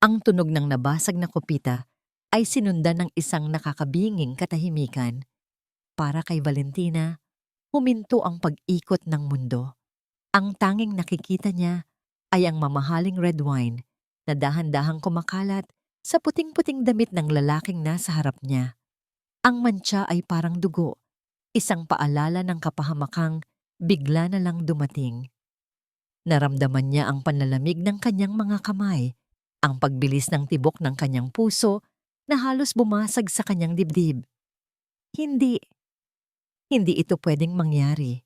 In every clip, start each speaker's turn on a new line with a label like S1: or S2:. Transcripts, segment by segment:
S1: Ang tunog ng nabasag na kopita ay sinundan ng isang nakakabinging katahimikan. Para kay Valentina, huminto ang pag-ikot ng mundo. Ang tanging nakikita niya ay ang mamahaling red wine na dahan-dahang kumakalat sa puting-puting damit ng lalaking nasa harap niya. Ang mantsa ay parang dugo, isang paalala ng kapahamakang bigla na lang dumating. Naramdaman niya ang panlalamig ng kanyang mga kamay, ang pagbilis ng tibok ng kanyang puso na halos bumasag sa kanyang dibdib. Hindi, hindi ito pwedeng mangyari.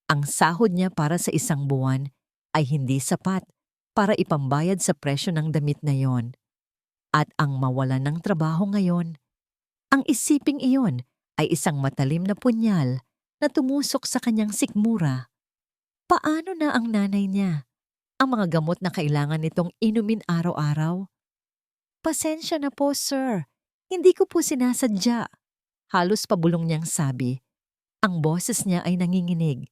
S1: Ang sahod niya para sa isang buwan ay hindi sapat para ipambayad sa presyo ng damit na yon. At ang mawalan ng trabaho ngayon, ang isiping iyon ay isang matalim na punyal na tumusok sa kanyang sikmura. Paano na ang nanay niya? Ang mga gamot na kailangan nitong inumin araw-araw? Pasensya na po, sir. Hindi ko po sinasadya. Halos pabulong niyang sabi. Ang boses niya ay nanginginig.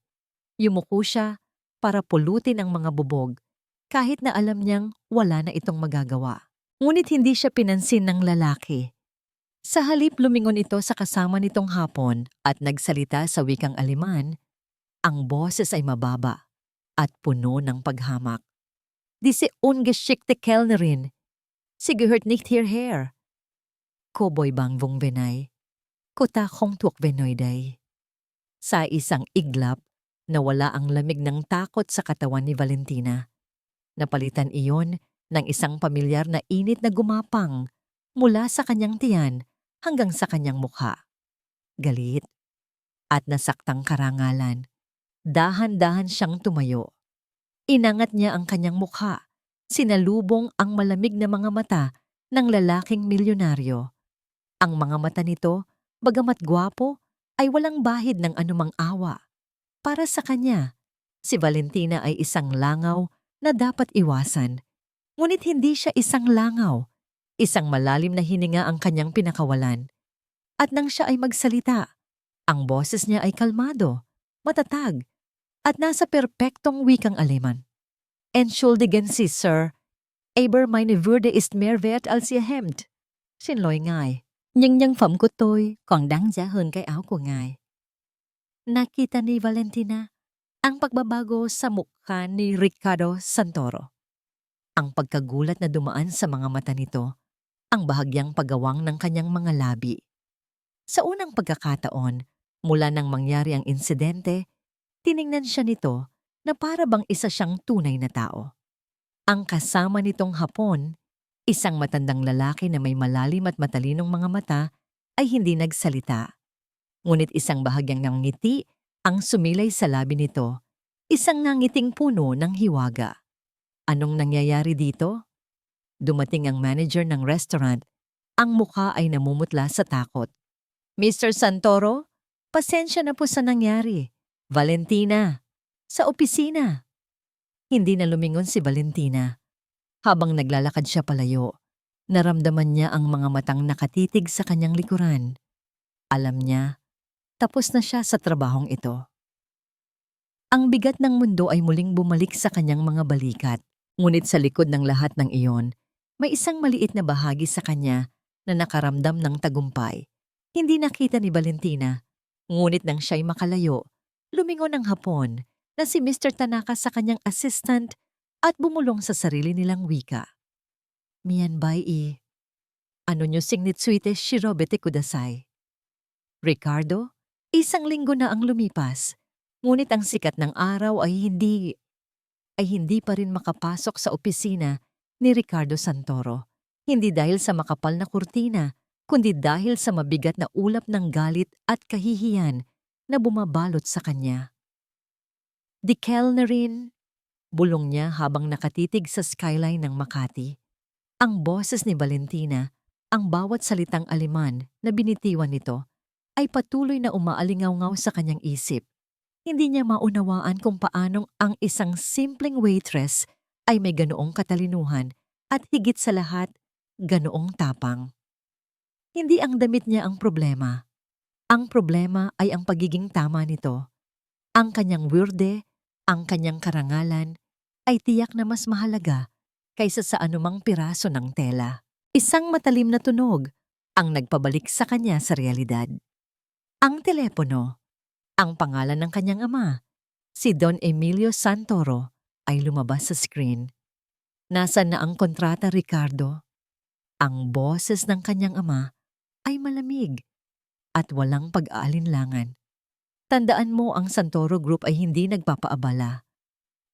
S1: Yumuko siya para pulutin ang mga bubog kahit na alam niyang wala na itong magagawa. Ngunit hindi siya pinansin ng lalaki. Sa halip lumingon ito sa kasama nitong hapon at nagsalita sa wikang Aleman, ang boses ay mababa at puno ng paghamak. Diese ungeschickte Kellnerin, sie gehört nicht hierher. Koboy bangvong venay, kota kong tuok venoyday. Sa isang iglap, nawala ang lamig ng takot sa katawan ni Valentina. Napalitan iyon ng isang pamilyar na init na gumapang mula sa kanyang tiyan hanggang sa kanyang mukha. Galit at nasaktang karangalan. Dahan-dahan siyang tumayo. Inangat niya ang kanyang mukha. Sinalubong ang malamig na mga mata ng lalaking milyonaryo. Ang mga mata nito, bagamat gwapo, ay walang bahid ng anumang awa. Para sa kanya, si Valentina ay isang langaw na dapat iwasan. Ngunit hindi siya isang langaw. Isang malalim na hininga ang kanyang pinakawalan. At nang siya ay magsalita, ang boses niya ay kalmado, matatag, at nasa perpektong wikang Aleman. Entschuldigen Sie, Sir. Aber meine Würde ist mehr wert als Ihr Hemd. Xin lỗi ngài, nhưng nhân phẩm của tôi còn đáng giá hơn cái áo của ngài. Nakita ni Valentina ang pagbabago sa mukha ni Ricardo Santoro. Ang pagkagulat na dumaan sa mga mata nito, ang bahagyang paggawang ng kanyang mga labi. Sa unang pagkakataon, mula nang mangyari ang insidente, tiningnan siya nito na para bang isa siyang tunay na tao. Ang kasama nitong Hapon, isang matandang lalaki na may malalim at matalinong mga mata, ay hindi nagsalita. Ngunit isang bahagyang ng ngiti ang sumilay sa labi nito, isang nangiting puno ng hiwaga. Anong nangyayari dito? Dumating ang manager ng restaurant, ang mukha ay namumutla sa takot. Mr. Santoro, pasensya na po sa nangyari. Valentina, sa opisina. Hindi na lumingon si Valentina. Habang naglalakad siya palayo, naramdaman niya ang mga matang nakatitig sa kanyang likuran. Alam niya, tapos na siya sa trabahong ito. Ang bigat ng mundo ay muling bumalik sa kanyang mga balikat. Ngunit sa likod ng lahat ng iyon, may isang maliit na bahagi sa kanya na nakaramdam ng tagumpay. Hindi nakita ni Valentina, ngunit nang siya'y makalayo, lumingon ang Hapon na si Mr. Tanaka sa kanyang assistant at bumulong sa sarili nilang wika. Miyanbay ano nyo singnitsuite shirobete kudasai. Ricardo, isang linggo na ang lumipas, ngunit ang sikat ng araw ay hindi pa rin makapasok sa opisina ni Ricardo Santoro. Hindi dahil sa makapal na kurtina, kundi dahil sa mabigat na ulap ng galit at kahihiyan na bumabalot sa kanya. Di Kellnerin, bulong niya habang nakatitig sa skyline ng Makati. Ang boses ni Valentina, ang bawat salitang Aleman na binitiwan nito, ay patuloy na umaalingaw-ngaw sa kanyang isip. Hindi niya maunawaan kung paanong ang isang simpleng waitress ay may ganoong katalinuhan at higit sa lahat, ganoong tapang. Hindi ang damit niya ang problema. Ang problema ay ang pagiging tama nito. Ang kanyang würde, ang kanyang karangalan, ay tiyak na mas mahalaga kaysa sa anumang piraso ng tela. Isang matalim na tunog ang nagpabalik sa kanya sa realidad. Ang telepono, ang pangalan ng kanyang ama, si Don Emilio Santoro, ay lumabas sa screen. Nasaan na ang kontrata, Ricardo? Ang boses ng kanyang ama ay malamig at walang pag-aalinlangan. Tandaan mo, ang Santoro Group ay hindi nagpapaabala.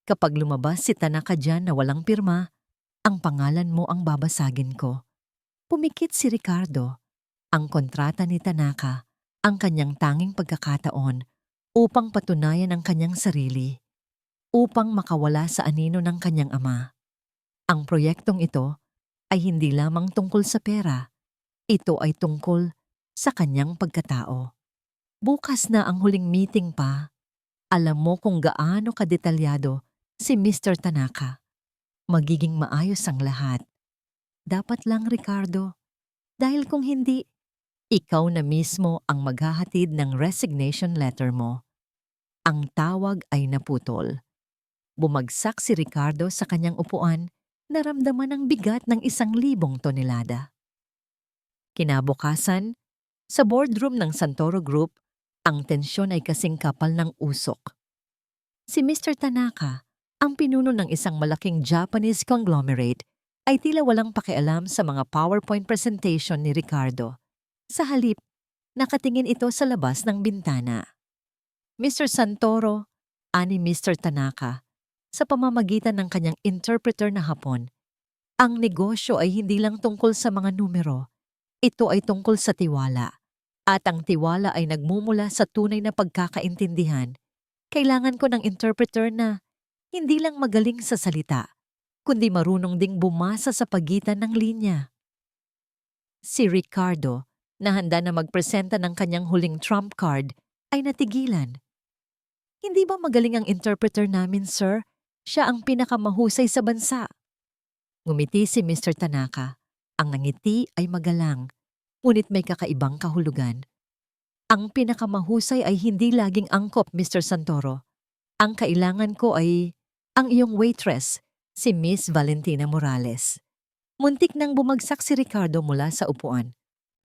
S1: Kapag lumabas si Tanaka dyan na walang pirma, ang pangalan mo ang babasagin ko. Pumikit si Ricardo. Ang kontrata ni Tanaka, ang kanyang tanging pagkakataon upang patunayan ang kanyang sarili, upang makawala sa anino ng kanyang ama. Ang proyektong ito ay hindi lamang tungkol sa pera. Ito ay tungkol sa kanyang pagkatao. Bukas na ang huling meeting pa. Alam mo kung gaano kadetalyado si Mr. Tanaka. Magiging maayos ang lahat. Dapat lang, Ricardo. Dahil kung hindi, ikaw na mismo ang maghahatid ng resignation letter mo. Ang tawag ay naputol. Bumagsak si Ricardo sa kanyang upuan, naramdaman ang bigat ng 1,000 tonelada. Kinabukasan, sa boardroom ng Santoro Group, ang tensyon ay kasing kapal ng usok. Si Mr. Tanaka, ang pinuno ng isang malaking Japanese conglomerate, ay tila walang pakialam sa mga PowerPoint presentation ni Ricardo. Sa halip, nakatingin ito sa labas ng bintana. Mr. Santoro, ani Mr. Tanaka, sa pamamagitan ng kanyang interpreter na Hapon, ang negosyo ay hindi lang tungkol sa mga numero. Ito ay tungkol sa tiwala. At ang tiwala ay nagmumula sa tunay na pagkakaintindihan. Kailangan ko ng interpreter na hindi lang magaling sa salita, kundi marunong ding bumasa sa pagitan ng linya. Si Ricardo, na handa na magpresenta ng kanyang huling trump card, ay natigilan. Hindi ba magaling ang interpreter namin, sir? Siya ang pinakamahusay sa bansa. Ngumiti si Mr. Tanaka. Ang ngiti ay magalang, ngunit may kakaibang kahulugan. Ang pinakamahusay ay hindi laging angkop, Mr. Santoro. Ang kailangan ko ay ang iyong waitress, si Miss Valentina Morales. Muntik nang bumagsak si Ricardo mula sa upuan.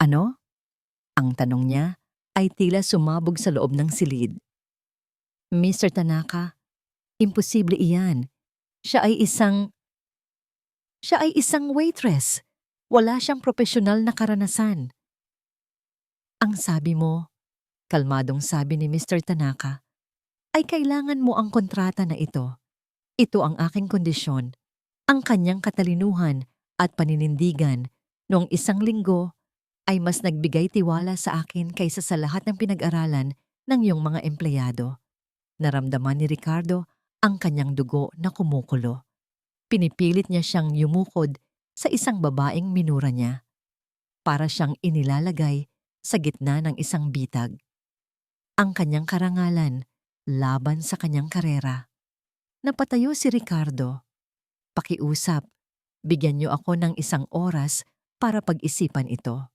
S1: Ano? Ang tanong niya ay tila sumabog sa loob ng silid. Mr. Tanaka, imposible iyan. Siya ay isang waitress. Wala siyang profesional na karanasan. Ang sabi mo, kalmadong sabi ni Mr. Tanaka, ay kailangan mo ang kontrata na ito. Ito ang aking kondisyon. Ang kanyang katalinuhan at paninindigan noong 1 linggo ay mas nagbigay tiwala sa akin kaysa sa lahat ng pinag-aralan ng iyong mga empleyado. Naramdaman ni Ricardo ang kanyang dugo na kumukulo. Pinipilit niya siyang yumukod sa isang babaeng minura niya. Para siyang inilalagay sa gitna ng isang bitag. Ang kanyang karangalan laban sa kanyang karera. Napatayo si Ricardo. Pakiusap, bigyan niyo ako ng 1 oras para pag-isipan ito.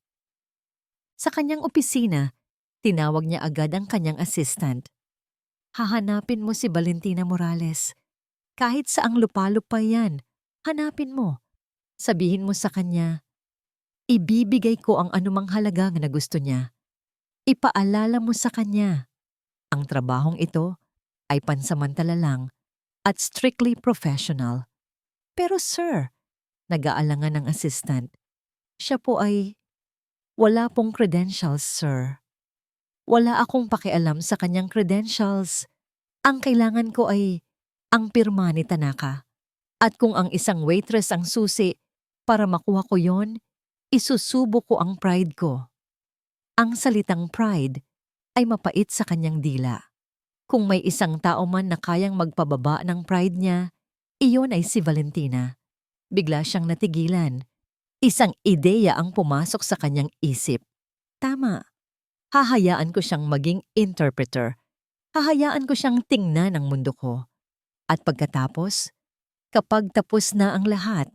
S1: Sa kanyang opisina, tinawag niya agad ang kanyang assistant. Hahanapin mo si Valentina Morales. Kahit saang lupa-lupa yan, hanapin mo. Sabihin mo sa kanya, ibibigay ko ang anumang halaga na gusto niya. Ipaalala mo sa kanya. Ang trabahong ito ay pansamantala lang at strictly professional. Pero sir, nag-aalangan ng assistant. Siya po ay wala pong credentials, sir. Wala akong pakialam sa kanyang credentials. Ang kailangan ko ay ang pirma ni Tanaka. At kung ang isang waitress ang susi para makuha ko yon, isusubo ko ang pride ko. Ang salitang pride ay mapait sa kanyang dila. Kung may isang tao man na kayang magpababa ng pride niya, iyon ay si Valentina. Bigla siyang natigilan. Isang ideya ang pumasok sa kanyang isip. Tama. Hahayaan ko siyang maging interpreter. Hahayaan ko siyang tingnan ang mundo ko. At pagkatapos, kapag tapos na ang lahat,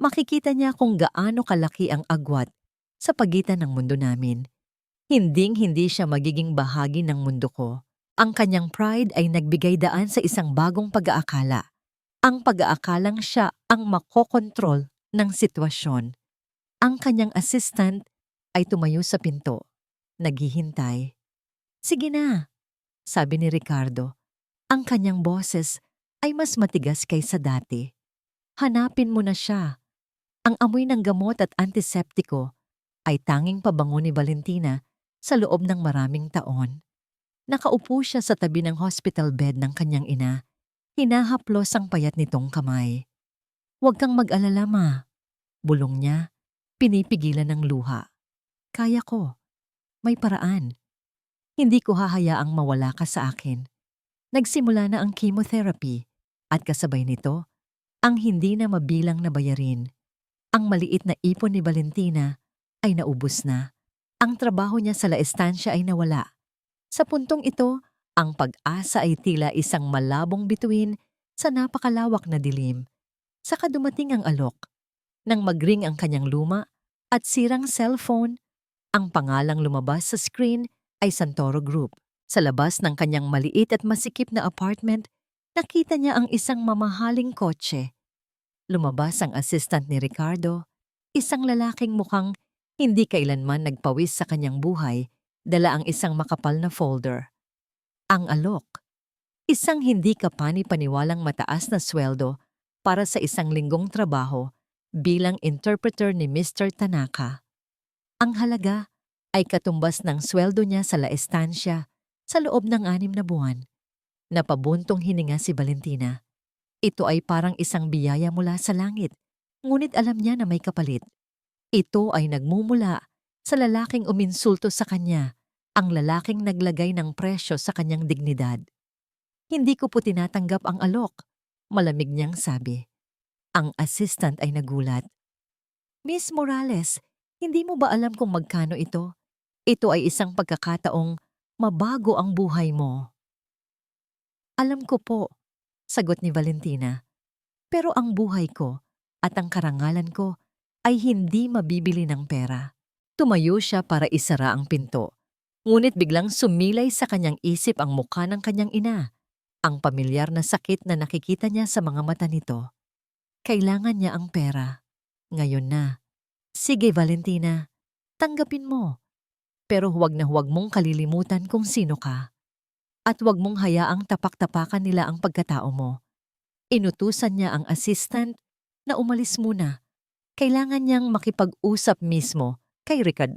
S1: makikita niya kung gaano kalaki ang agwat sa pagitan ng mundo namin. Hinding-hindi siya magiging bahagi ng mundo ko. Ang kanyang pride ay nagbigay daan sa isang bagong pag-aakala. ang pag-aakalang siya ang makokontrol ng sitwasyon. Ang kanyang assistant ay tumayo sa pinto, naghihintay. Sige na, sabi ni Ricardo. Ang kanyang boses ay mas matigas kaysa dati. Hanapin mo na siya. Ang amoy ng gamot at antiseptiko ay tanging pabango ni Valentina sa loob ng maraming taon. Nakaupo siya sa tabi ng hospital bed ng kanyang ina. Hinahaplos ang payat nitong kamay. Huwag kang mag-alala, ma. Bulong niya, pinipigilan ng luha. Kaya ko. May paraan. Hindi ko hahayaang mawala ka sa akin. Nagsimula na ang chemotherapy at kasabay nito, ang hindi na mabilang na bayarin. Ang maliit na ipon ni Valentina ay naubos na. Ang trabaho niya sa La Estancia ay nawala. Sa puntong ito, ang pag-asa ay tila isang malabong bituin sa napakalawak na dilim. Saka dumating ang alok. Nang magring ang kanyang luma at sirang cellphone, ang pangalang lumabas sa screen ay Santoro Group. Sa labas ng kanyang maliit at masikip na apartment, nakita niya ang isang mamahaling kotse. Lumabas ang assistant ni Ricardo, isang lalaking mukhang hindi kailanman nagpawis sa kanyang buhay, dala ang isang makapal na folder. Ang alok, isang hindi kapani-paniwalang mataas na sweldo para sa isang linggong trabaho bilang interpreter ni Mr. Tanaka. Ang halaga ay katumbas ng sweldo niya sa La Estancia sa loob ng 6 na buwan. Napabuntong hininga si Valentina. Ito ay parang isang biyaya mula sa langit, ngunit alam niya na may kapalit. Ito ay nagmumula sa lalaking uminsulto sa kanya, ang lalaking naglagay ng presyo sa kanyang dignidad. Hindi ko po tinatanggap ang alok, malamig niyang sabi. Ang assistant ay nagulat. Miss Morales, hindi mo ba alam kung magkano ito? Ito ay isang pagkakataong mabago ang buhay mo. Alam ko po, sagot ni Valentina. Pero ang buhay ko at ang karangalan ko ay hindi mabibili ng pera. Tumayo siya para isara ang pinto. Ngunit biglang sumilay sa kanyang isip ang mukha ng kanyang ina. Ang pamilyar na sakit na nakikita niya sa mga mata nito. Kailangan niya ang pera. Ngayon na. Sige, Valentina, tanggapin mo. Pero huwag na huwag mong kalilimutan kung sino ka. At huwag mong hayaang tapak-tapakan nila ang pagkatao mo. Inutusan niya ang assistant na umalis muna. Kailangan niyang makipag-usap mismo kay Ricard.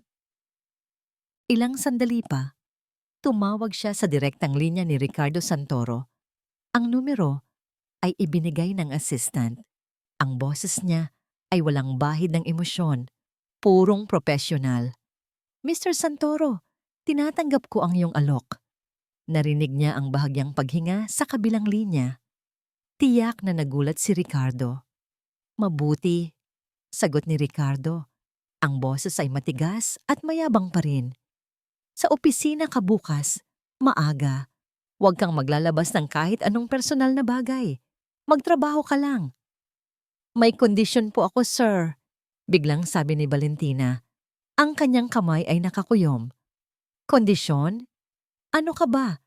S1: Ilang sandali pa, tumawag siya sa direktang linya ni Ricardo Santoro. Ang numero ay ibinigay ng assistant. Ang boses niya ay walang bahid ng emosyon, purong profesional. Mr. Santoro, tinatanggap ko ang iyong alok. Narinig niya ang bahagyang paghinga sa kabilang linya. Tiyak na nagulat si Ricardo. Mabuti, sagot ni Ricardo. Ang boses ay matigas at mayabang pa rin. Sa opisina ka bukas, maaga. Huwag kang maglalabas ng kahit anong personal na bagay. Magtrabaho ka lang. May kondisyon po ako, sir, biglang sabi ni Valentina. Ang kanyang kamay ay nakakuyom. Kondisyon? Ano ka ba?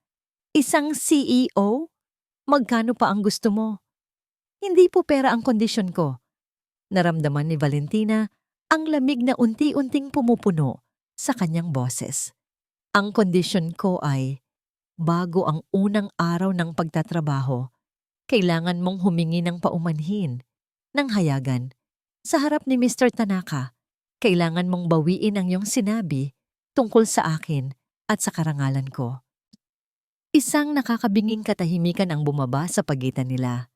S1: Isang CEO? Magkano pa ang gusto mo? Hindi po pera ang kondisyon ko. Naramdaman ni Valentina ang lamig na unti-unting pumupuno sa kanyang boses. Ang kondisyon ko ay, bago ang unang araw ng pagtatrabaho, kailangan mong humingi ng paumanhin, ng hayagan. Sa harap ni Mr. Tanaka, kailangan mong bawiin ang iyong sinabi tungkol sa akin at sa karangalan ko. Isang nakakabinging katahimikan ang bumaba sa pagitan nila.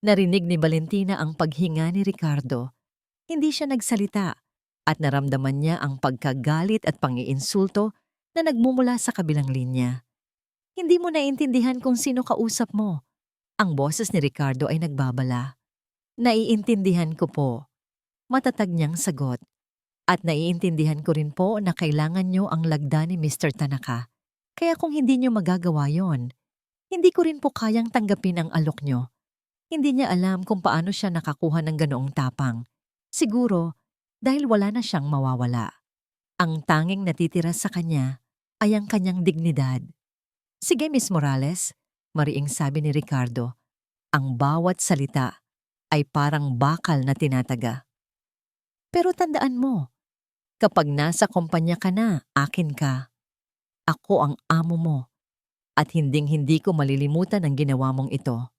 S1: Narinig ni Valentina ang paghinga ni Ricardo. Hindi siya nagsalita at naramdaman niya ang pagkagalit at pangiinsulto na nagmumula sa kabilang linya. Hindi mo naiintindihan kung sino kausap mo. Ang boses ni Ricardo ay nagbabala. Naiintindihan ko po. Matatag niyang sagot. At naiintindihan ko rin po na kailangan niyo ang lagda ni Mr. Tanaka. Kaya kung hindi niyo magagawa yon, hindi ko rin po kayang tanggapin ang alok niyo. Hindi niya alam kung paano siya nakakuha ng ganoong tapang. Siguro, dahil wala na siyang mawawala. Ang tanging natitira sa kanya ay ang kanyang dignidad. Sige, Miss Morales, mariing sabi ni Ricardo. Ang bawat salita ay parang bakal na tinataga. Pero tandaan mo, kapag nasa kumpanya ka na, akin ka. Ako ang amo mo at hinding-hindi ko malilimutan ang ginawa mong ito.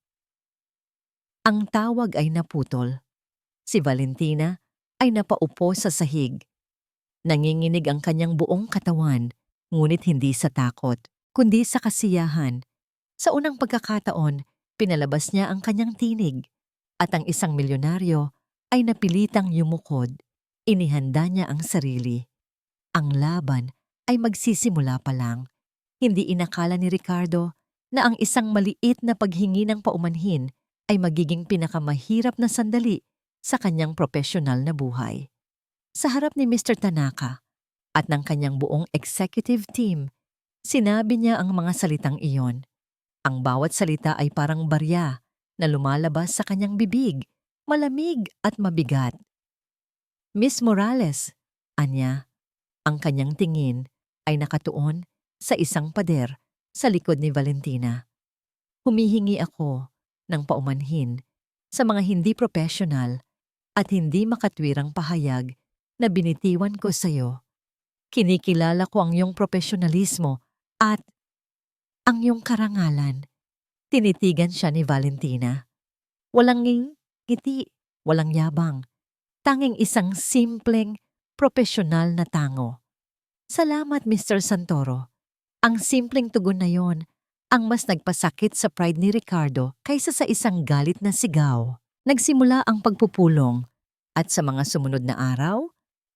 S1: Ang tawag ay naputol. Si Valentina ay napaupo sa sahig. Nanginginig ang kanyang buong katawan, ngunit hindi sa takot, kundi sa kasiyahan. Sa unang pagkakataon, pinalabas niya ang kanyang tinig at ang isang milyonaryo ay napilitang yumukod. Inihanda niya ang sarili. Ang laban ay magsisimula pa lang. Hindi inakala ni Ricardo na ang isang maliit na paghingi ng paumanhin ay magiging pinakamahirap na sandali sa kanyang profesional na buhay. Sa harap ni Mr. Tanaka at ng kanyang buong executive team, sinabi niya ang mga salitang iyon. Ang bawat salita ay parang barya na lumalabas sa kanyang bibig, malamig at mabigat. Miss Morales, anya, ang kanyang tingin ay nakatuon sa isang pader sa likod ni Valentina. Humihingi ako ng paumanhin sa mga hindi profesional at hindi makatwirang pahayag na binitiwan ko sa iyo. Kinikilala ko ang iyong profesionalismo at ang iyong karangalan. Tinitigan siya ni Valentina. Walang ngiti, walang yabang. Tanging isang simpleng, profesional na tango. Salamat, Mr. Santoro. Ang simpleng tugon na yon ang mas nagpasakit sa pride ni Ricardo kaysa sa isang galit na sigaw. Nagsimula ang pagpupulong at sa mga sumunod na araw,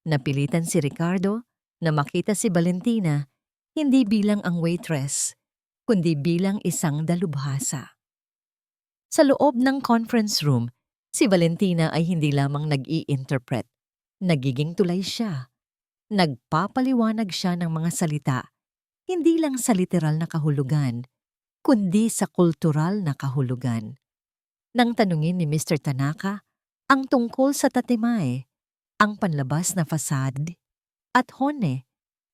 S1: napilitan si Ricardo na makita si Valentina hindi bilang ang waitress, kundi bilang isang dalubhasa. Sa loob ng conference room, si Valentina ay hindi lamang nag-i-interpret. Nagiging tulay siya. Nagpapaliwanag siya ng mga salita, hindi lang sa literal na kahulugan, kundi sa kultural na kahulugan. Nang tanungin ni Mr. Tanaka ang tungkol sa tatimay, ang panlabas na fasad, at hone,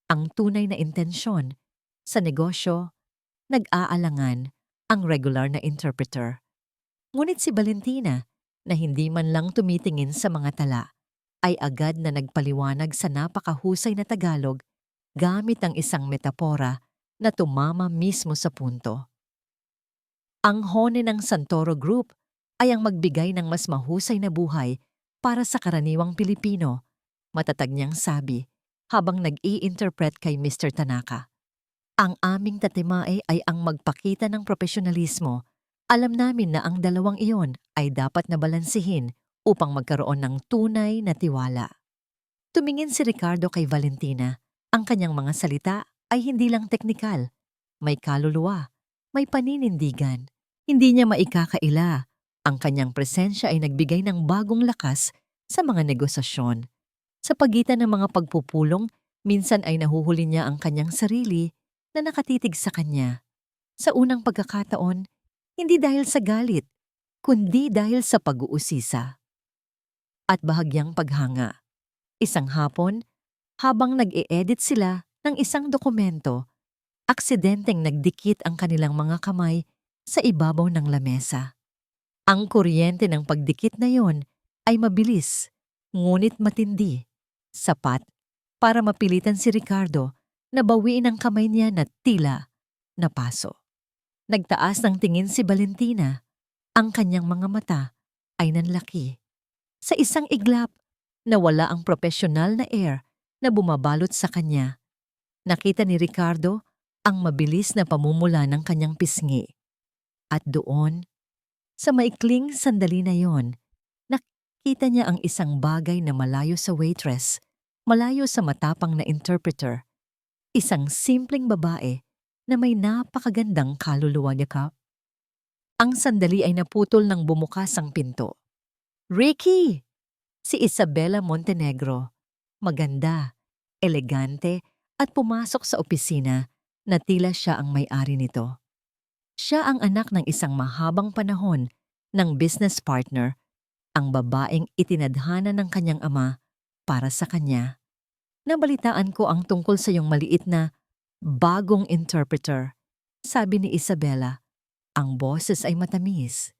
S1: ang tunay na intensyon, sa negosyo, nag-aalangan ang regular na interpreter. Ngunit si Valentina, na hindi man lang tumitingin sa mga tala, ay agad na nagpaliwanag sa napakahusay na Tagalog gamit ang isang metapora na tumama mismo sa punto. Ang hone ng Santoro Group ay ang magbigay ng mas mahusay na buhay para sa karaniwang Pilipino, matatag niyang sabi habang nag-i-interpret kay Mr. Tanaka. Ang aming tatimae ay ang magpakita ng profesionalismo. Alam namin na ang dalawang iyon ay dapat na balansihin upang magkaroon ng tunay na tiwala. Tumingin si Ricardo kay Valentina. Ang kanyang mga salita ay hindi lang teknikal. May kaluluwa, may paninindigan. Hindi niya maikakaila. Ang kanyang presensya ay nagbigay ng bagong lakas sa mga negosasyon. Sa pagitan ng mga pagpupulong, minsan ay nahuhuli niya ang kanyang sarili na nakatitig sa kanya. Sa unang pagkakataon, hindi dahil sa galit, kundi dahil sa pag-uusisa. At bahagyang paghanga. Isang hapon, habang nag-e-edit sila ng isang dokumento, aksidenteng nagdikit ang kanilang mga kamay sa ibabaw ng lamesa. Ang kuryente ng pagdikit na yon ay mabilis, ngunit matindi, sapat para mapilitan si Ricardo na bawiin ang kamay niya na tila napaso. Nagtaas ng tingin si Valentina. Ang kanyang mga mata ay nanlaki. Sa isang iglap, nawala ang profesional na air na bumabalot sa kanya. Nakita ni Ricardo ang mabilis na pamumula ng kanyang pisngi. At doon, sa maikling sandali na yon, nakita niya ang isang bagay na malayo sa waitress, malayo sa matapang na interpreter. Isang simpleng babae na may napakagandang kaluluwa niya. Ang sandali ay naputol nang bumukas ang pinto. Ricky! Si Isabela Montenegro. Maganda, elegante, at pumasok sa opisina na tila siya ang may-ari nito. Siya ang anak ng isang mahabang panahon ng business partner, ang babaeng itinadhana ng kanyang ama para sa kanya. Nabalitaan ko ang tungkol sa iyong maliit na bagong interpreter, sabi ni Isabela. Ang boses ay matamis.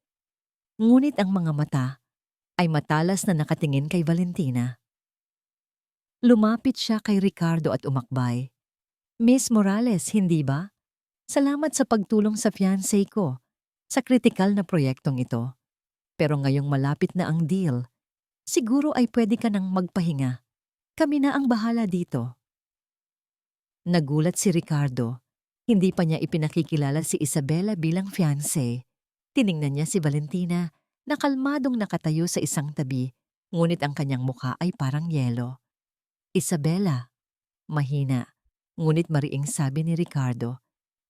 S1: Ngunit ang mga mata ay matalas na nakatingin kay Valentina. Lumapit siya kay Ricardo at umakbay. Miss Morales, hindi ba? Salamat sa pagtulong sa fiancé ko sa kritikal na proyektong ito. Pero ngayong malapit na ang deal, siguro ay pwede ka nang magpahinga. Kami na ang bahala dito. Nagulat si Ricardo. Hindi pa niya ipinakikilala si Isabela bilang fiancé. Tiningnan niya si Valentina na kalmadong nakatayo sa isang tabi, ngunit ang kanyang mukha ay parang yelo. Isabela, mahina, ngunit mariing sabi ni Ricardo.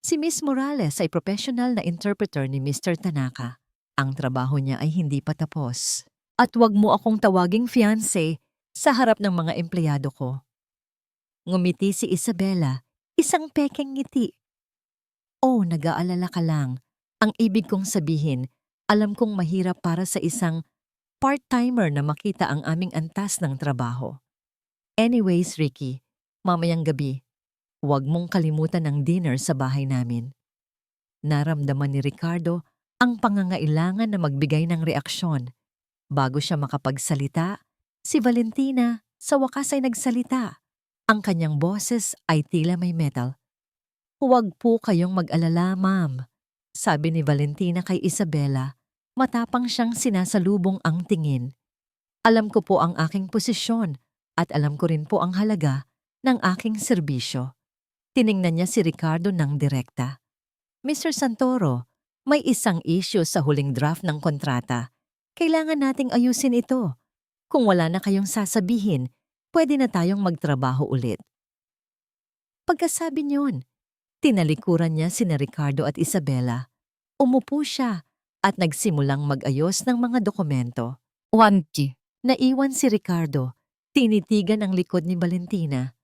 S1: Si Miss Morales ay professional na interpreter ni Mr. Tanaka. Ang trabaho niya ay hindi pa tapos. At wag mo akong tawaging fiancé sa harap ng mga empleyado ko. Ngumiti si Isabela, isang pekeng ngiti. Oh, nag-aalala ka lang. Ang ibig kong sabihin, alam kong mahirap para sa isang part-timer na makita ang aming antas ng trabaho. Anyways, Ricky, mamayang gabi, huwag mong kalimutan ang dinner sa bahay namin. Naramdaman ni Ricardo ang pangangailangan na magbigay ng reaksyon. Bago siya makapagsalita, si Valentina sa wakas ay nagsalita. Ang kanyang boses ay tila may metal. Huwag po kayong mag-alala, ma'am, sabi ni Valentina kay Isabela. Matapang siyang sinasalubong ang tingin. Alam ko po ang aking posisyon at alam ko rin po ang halaga ng aking serbisyo. Tiningnan niya si Ricardo ng direkta. Mr. Santoro, may isang issue sa huling draft ng kontrata. Kailangan nating ayusin ito. Kung wala na kayong sasabihin, pwede na tayong magtrabaho ulit. Pagkasabi niyon, tinalikuran niya sina Ricardo at Isabela. Umupo siya at nagsimulang mag-ayos ng mga dokumento. Naiwan si Ricardo. Tinitigan ang likod ni Valentina.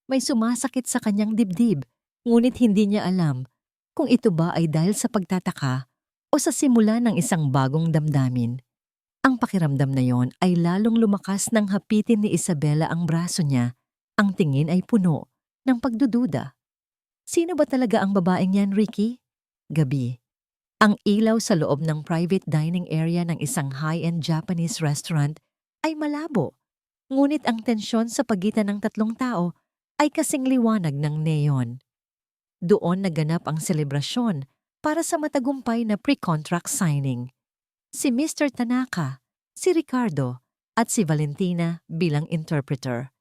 S1: May sumasakit sa kanyang dibdib, ngunit hindi niya alam kung ito ba ay dahil sa pagtataka o sa simula ng isang bagong damdamin. Ang pakiramdam na yon ay lalong lumakas nang hapitin ni Isabela ang braso niya. Ang tingin ay puno ng pagdududa. Sino ba talaga ang babaeng yan, Ricky? Gabi. Ang ilaw sa loob ng private dining area ng isang high-end Japanese restaurant ay malabo. Ngunit ang tensyon sa pagitan ng tatlong tao ay kasing liwanag ng neon. Doon naganap ang selebrasyon para sa matagumpay na pre-contract signing. Si Mr. Tanaka, si Ricardo, at si Valentina bilang interpreter.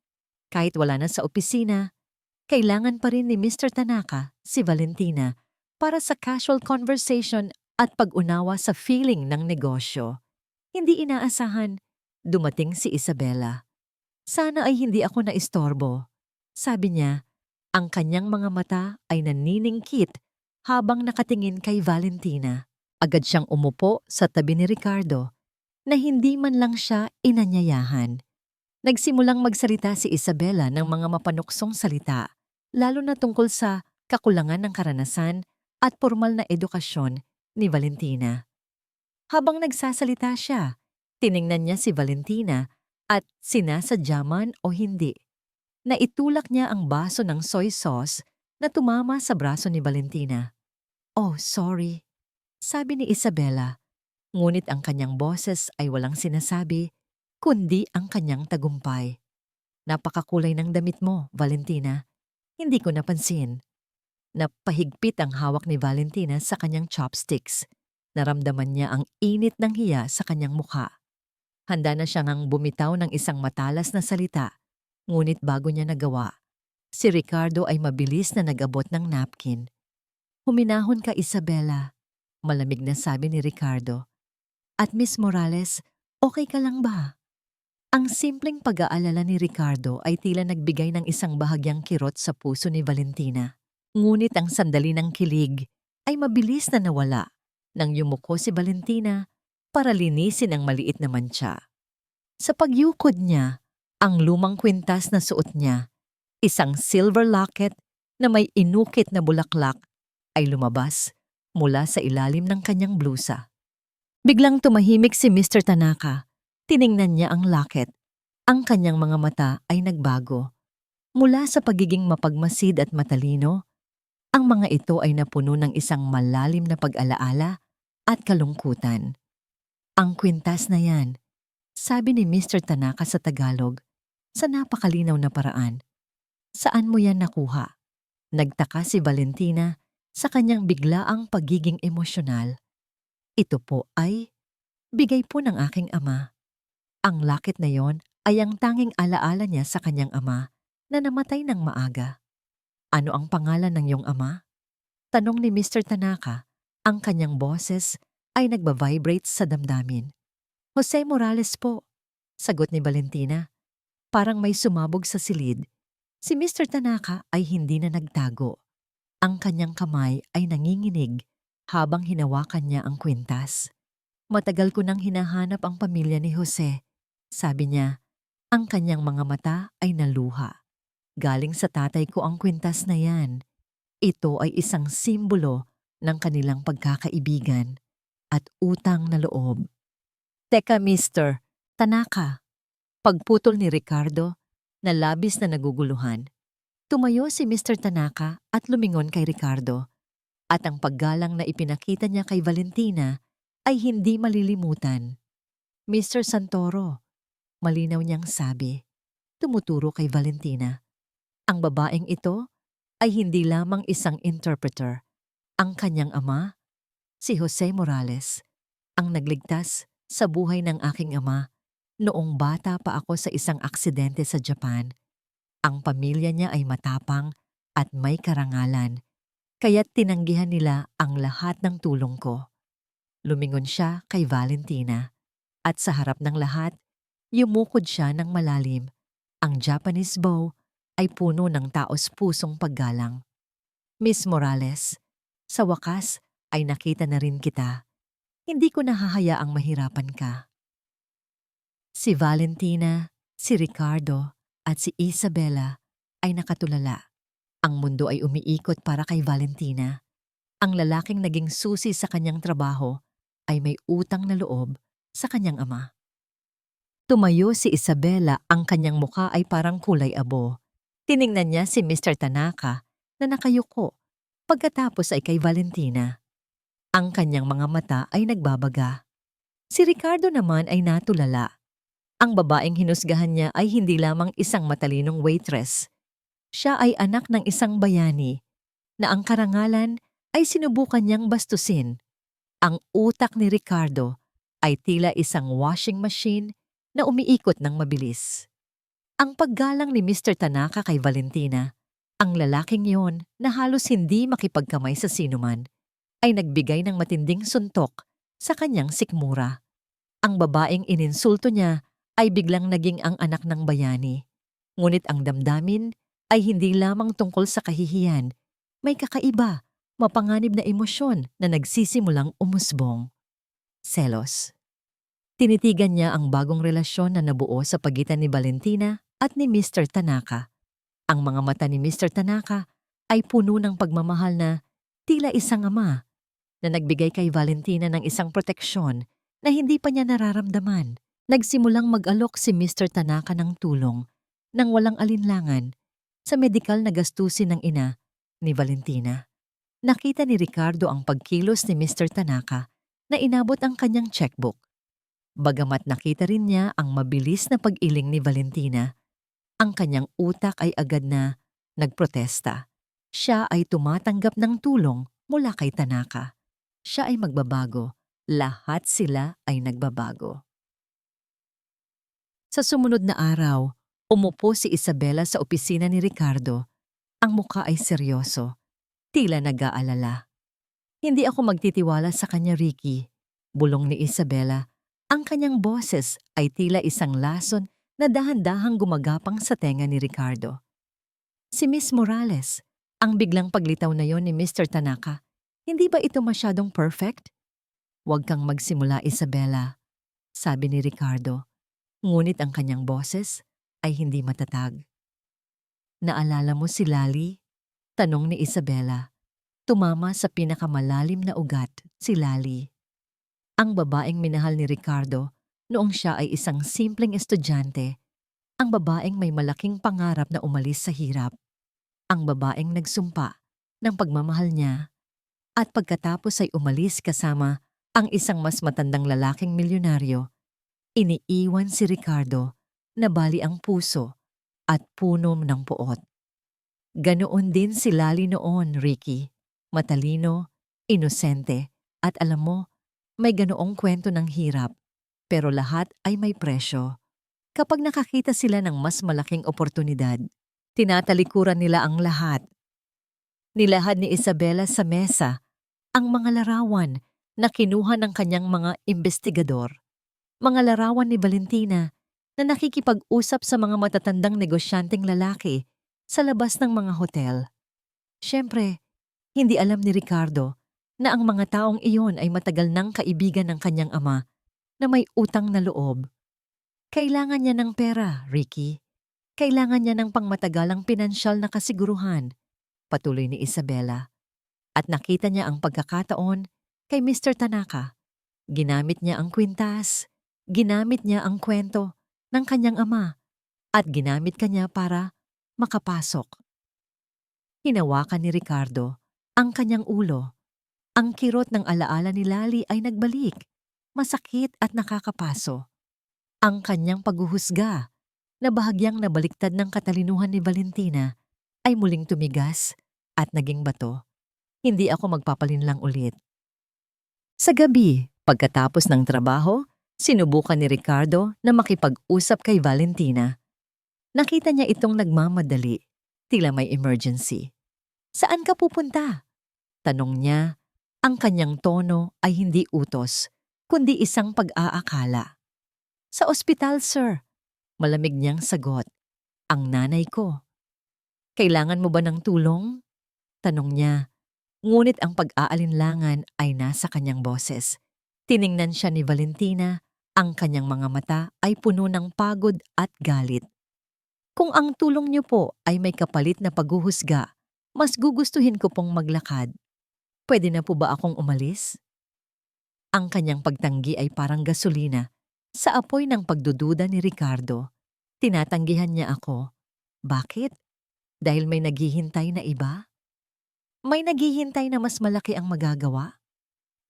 S1: Kahit wala na sa opisina, kailangan pa rin ni Mr. Tanaka si Valentina para sa casual conversation at pag-unawa sa feeling ng negosyo. Hindi inaasahan, dumating si Isabela. Sana ay hindi ako naistorbo. Sabi niya, ang kanyang mga mata ay naniningkit habang nakatingin kay Valentina. Agad siyang umupo sa tabi ni Ricardo na hindi man lang siya inanyayahan. Nagsimulang magsalita si Isabela ng mga mapanuksong salita, lalo na tungkol sa kakulangan ng karanasan at formal na edukasyon ni Valentina. Habang nagsasalita siya, tiningnan niya si Valentina at sinasadya man o hindi. Naitulak niya ang baso ng soy sauce na tumama sa braso ni Valentina. Oh, sorry, sabi ni Isabela. Ngunit ang kanyang boses ay walang sinasabi, kundi ang kanyang tagumpay. Napakakulay ng damit mo, Valentina. Hindi ko napansin. Napahigpit ang hawak ni Valentina sa kanyang chopsticks. Naramdaman niya ang init ng hiya sa kanyang mukha. Handa na siyang bumitaw ng isang matalas na salita. Ngunit bago niya nagawa, si Ricardo ay mabilis na nag-abot ng napkin. Huminahon ka, Isabela, malamig na sabi ni Ricardo. At Miss Morales, okay ka lang ba? Ang simpleng pag-aalala ni Ricardo ay tila nagbigay ng isang bahagyang kirot sa puso ni Valentina. Ngunit ang sandali ng kilig ay mabilis na nawala nang yumuko si Valentina para linisin ang maliit na mantsa. Sa pagyukod niya, ang lumang kwintas na suot niya, isang silver locket na may inukit na bulaklak, ay lumabas mula sa ilalim ng kanyang blusa. Biglang tumahimik si Mr. Tanaka. Tiningnan niya ang locket. Ang kanyang mga mata ay nagbago. Mula sa pagiging mapagmasid at matalino, ang mga ito ay napuno ng isang malalim na pag-alaala at kalungkutan. Ang kwintas na yan, sabi ni Mr. Tanaka sa Tagalog, sa napakalinaw na paraan. Saan mo yan nakuha? Nagtaka si Valentina sa kanyang biglaang pagiging emosyonal. Ito po ay bigay po ng aking ama. Ang lakit na yon ay ang tanging alaala niya sa kanyang ama na namatay ng maaga. Ano ang pangalan ng iyong ama? Tanong ni Mr. Tanaka. Ang kanyang boses ay nagbavibrate sa damdamin. Jose Morales po, sagot ni Valentina. Parang may sumabog sa silid. Si Mr. Tanaka ay hindi na nagtago. Ang kanyang kamay ay nanginginig habang hinawakan niya ang kwintas. Matagal ko nang hinahanap ang pamilya ni Jose. Sabi niya, ang kanyang mga mata ay naluha. Galing sa tatay ko ang kwintas na yan. Ito ay isang simbolo ng kanilang pagkakaibigan at utang na loob. Teka, Mr. Tanaka. Pagputol ni Ricardo na labis na naguguluhan. Tumayo si Mr. Tanaka at lumingon kay Ricardo. At ang paggalang na ipinakita niya kay Valentina ay hindi malilimutan. Mr. Santoro, malinaw niyang sabi, tumuturo kay Valentina. Ang babaeng ito ay hindi lamang isang interpreter. Ang kanyang ama, si Jose Morales, ang nagligtas sa buhay ng aking ama noong bata pa ako sa isang aksidente sa Japan. Ang pamilya niya ay matapang at may karangalan, kaya't tinanggihan nila ang lahat ng tulong ko. Lumingon siya kay Valentina at sa harap ng lahat, yumukod siya ng malalim. Ang Japanese bow ay puno ng taos-pusong paggalang. Miss Morales, sa wakas ay nakita na rin kita. Hindi ko nahahayaang mahirapan ka. Si Valentina, si Ricardo at si Isabela ay nakatulala. Ang mundo ay umiikot para kay Valentina. Ang lalaking naging susi sa kanyang trabaho ay may utang na loob sa kanyang ama. Tumayo si Isabela, ang kanyang mukha ay parang kulay abo. Tiningnan niya si Mr. Tanaka na nakayuko. Pagkatapos ay kay Valentina. Ang kanyang mga mata ay nagbabaga. Si Ricardo naman ay natulala. Ang babaeng hinusgahan niya ay hindi lamang isang matalinong waitress. Siya ay anak ng isang bayani na ang karangalan ay sinubukan niyang bastusin. Ang utak ni Ricardo ay tila isang washing machine na umiikot ng mabilis. Ang paggalang ni Mr. Tanaka kay Valentina, ang lalaking yon na halos hindi makipagkamay sa sinuman, ay nagbigay ng matinding suntok sa kanyang sikmura. Ang babaeng ininsulto niya ay biglang naging ang anak ng bayani. Ngunit ang damdamin ay hindi lamang tungkol sa kahihiyan. May kakaiba, mapanganib na emosyon na nagsisimulang umusbong. Selos. Tinitigan niya ang bagong relasyon na nabuo sa pagitan ni Valentina at ni Mr. Tanaka. Ang mga mata ni Mr. Tanaka ay puno ng pagmamahal na tila isang ama na nagbigay kay Valentina ng isang proteksyon na hindi pa niya nararamdaman. Nagsimulang mag-alok si Mr. Tanaka ng tulong nang walang alinlangan sa medikal na gastusin ng ina ni Valentina. Nakita ni Ricardo ang pagkilos ni Mr. Tanaka na inabot ang kanyang checkbook. Bagamat nakita rin niya ang mabilis na pag-iling ni Valentina, ang kanyang utak ay agad na nagprotesta. Siya ay tumatanggap ng tulong mula kay Tanaka. Siya ay magbabago. Lahat sila ay nagbabago. Sa sumunod na araw, umupo si Isabela sa opisina ni Ricardo. Ang mukha ay seryoso, tila nag-aalala. Hindi ako magtitiwala sa kanya, Ricky, bulong ni Isabela. Ang kanyang boses ay tila isang lason na dahan-dahang gumagapang sa tenga ni Ricardo. Si Miss Morales, ang biglang paglitaw na yon ni Mr. Tanaka, hindi ba ito masyadong perfect? Huwag kang magsimula, Isabela, sabi ni Ricardo. Ngunit ang kanyang boses ay hindi matatag. Naalala mo si Lali? Tanong ni Isabela. Tumama sa pinakamalalim na ugat si Lali. Ang babaeng minahal ni Ricardo noong siya ay isang simpleng estudyante. Ang babaeng may malaking pangarap na umalis sa hirap. Ang babaeng nagsumpa ng pagmamahal niya at pagkatapos ay umalis kasama Ang isang mas matandang lalaking milyonaryo, iniiwan si Ricardo na bali ang puso at puno ng puot. Ganoon din si Lali noon, Ricky. Matalino, inosente, at alam mo, may ganoong kwento ng hirap. Pero lahat ay may presyo. Kapag nakakita sila ng mas malaking oportunidad, tinatalikuran nila ang lahat. Nilahad ni Isabela sa mesa ang mga larawan na kinuha ng kanyang mga investigador. Mga larawan ni Valentina na nakikipag-usap sa mga matatandang negosyanteng lalaki sa labas ng mga hotel. Siyempre, hindi alam ni Ricardo na ang mga taong iyon ay matagal nang kaibigan ng kanyang ama na may utang na loob. Kailangan niya ng pera, Ricky. Kailangan niya ng pangmatagalang pinansyal na kasiguruhan, patuloy ni Isabela. At nakita niya ang pagkakataon kay Mr. Tanaka. Ginamit niya ang kwintas, ginamit niya ang kwento ng kanyang ama, at ginamit kanya para makapasok. Hinawakan ni Ricardo ang kanyang ulo. Ang kirot ng alaala ni Lali ay nagbalik, masakit at nakakapaso. Ang kanyang paghuhusga na bahagyang nabaliktad ng katalinuhan ni Valentina ay muling tumigas at naging bato. Hindi ako magpapalinlang ulit. Sa gabi, pagkatapos ng trabaho, sinubukan ni Ricardo na makipag-usap kay Valentina. Nakita niya itong nagmamadali, tila may emergency. Saan ka pupunta? Tanong niya. Ang kanyang tono ay hindi utos, kundi isang pag-aakala. Sa ospital, sir. Malamig niyang sagot. Ang nanay ko. Kailangan mo ba ng tulong? Tanong niya. Ngunit ang pag-aalinlangan ay nasa kanyang boses. Tiningnan siya ni Valentina, ang kanyang mga mata ay puno ng pagod at galit. Kung ang tulong niyo po ay may kapalit na paghuhusga, mas gugustuhin ko pong maglakad. Pwede na po ba akong umalis? Ang kanyang pagtanggi ay parang gasolina sa apoy ng pagdududa ni Ricardo. Tinatanggihan niya ako. Bakit? Dahil may naghihintay na iba? May naghihintay na mas malaki ang magagawa?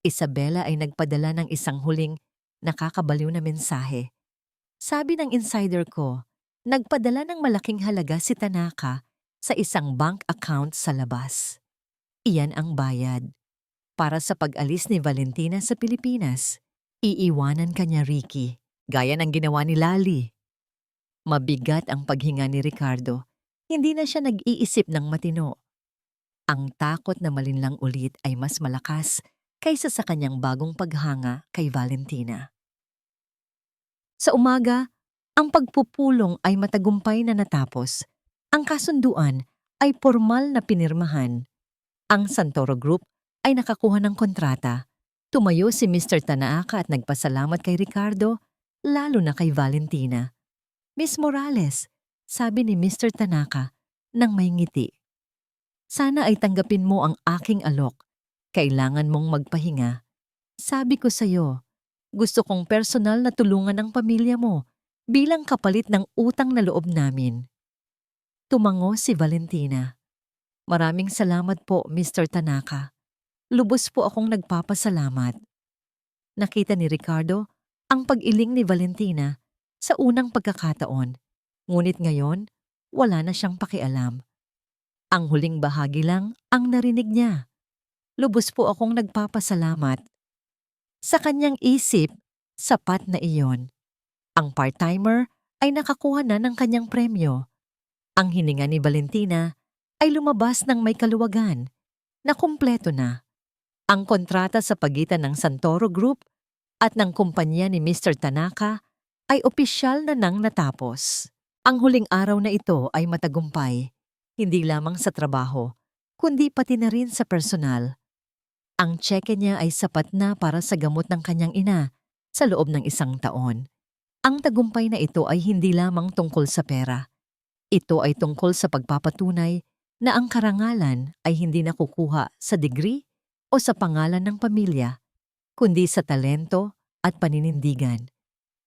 S1: Isabela ay nagpadala ng isang huling nakakabaliw na mensahe. Sabi ng insider ko, nagpadala ng malaking halaga si Tanaka sa isang bank account sa labas. Iyan ang bayad. Para sa pag-alis ni Valentina sa Pilipinas, iiwanan kanya Ricky, gaya ng ginawa ni Lali. Mabigat ang paghinga ni Ricardo. Hindi na siya nag-iisip ng matino. Ang takot na malinlang ulit ay mas malakas kaysa sa kanyang bagong paghanga kay Valentina. Sa umaga, ang pagpupulong ay matagumpay na natapos. Ang kasunduan ay formal na pinirmahan. Ang Santoro Group ay nakakuha ng kontrata. Tumayo si Mr. Tanaka at nagpasalamat kay Ricardo, lalo na kay Valentina. Miss Morales, sabi ni Mr. Tanaka nang may ngiti. Sana ay tanggapin mo ang aking alok. Kailangan mong magpahinga. Sabi ko sa'yo, gusto kong personal na tulungan ang pamilya mo bilang kapalit ng utang na loob namin. Tumango si Valentina. Maraming salamat po, Mr. Tanaka. Lubos po akong nagpapasalamat. Nakita ni Ricardo ang pag-iling ni Valentina sa unang pagkakataon. Ngunit ngayon, wala na siyang pakialam. Ang huling bahagi lang ang narinig niya. Lubos po akong nagpapasalamat. Sa kanyang isip, sapat na iyon. Ang part-timer ay nakakuha na ng kanyang premyo. Ang hininga ni Valentina ay lumabas ng may kaluwagan na kumpleto na. Ang kontrata sa pagitan ng Santoro Group at ng kumpanya ni Mr. Tanaka ay opisyal na nang natapos. Ang huling araw na ito ay matagumpay, hindi lamang sa trabaho, kundi pati na rin sa personal. Ang tseke niya ay sapat na para sa gamot ng kanyang ina sa loob ng 1 taon. Ang tagumpay na ito ay hindi lamang tungkol sa pera. Ito ay tungkol sa pagpapatunay na ang karangalan ay hindi nakukuha sa degree o sa pangalan ng pamilya, kundi sa talento at paninindigan.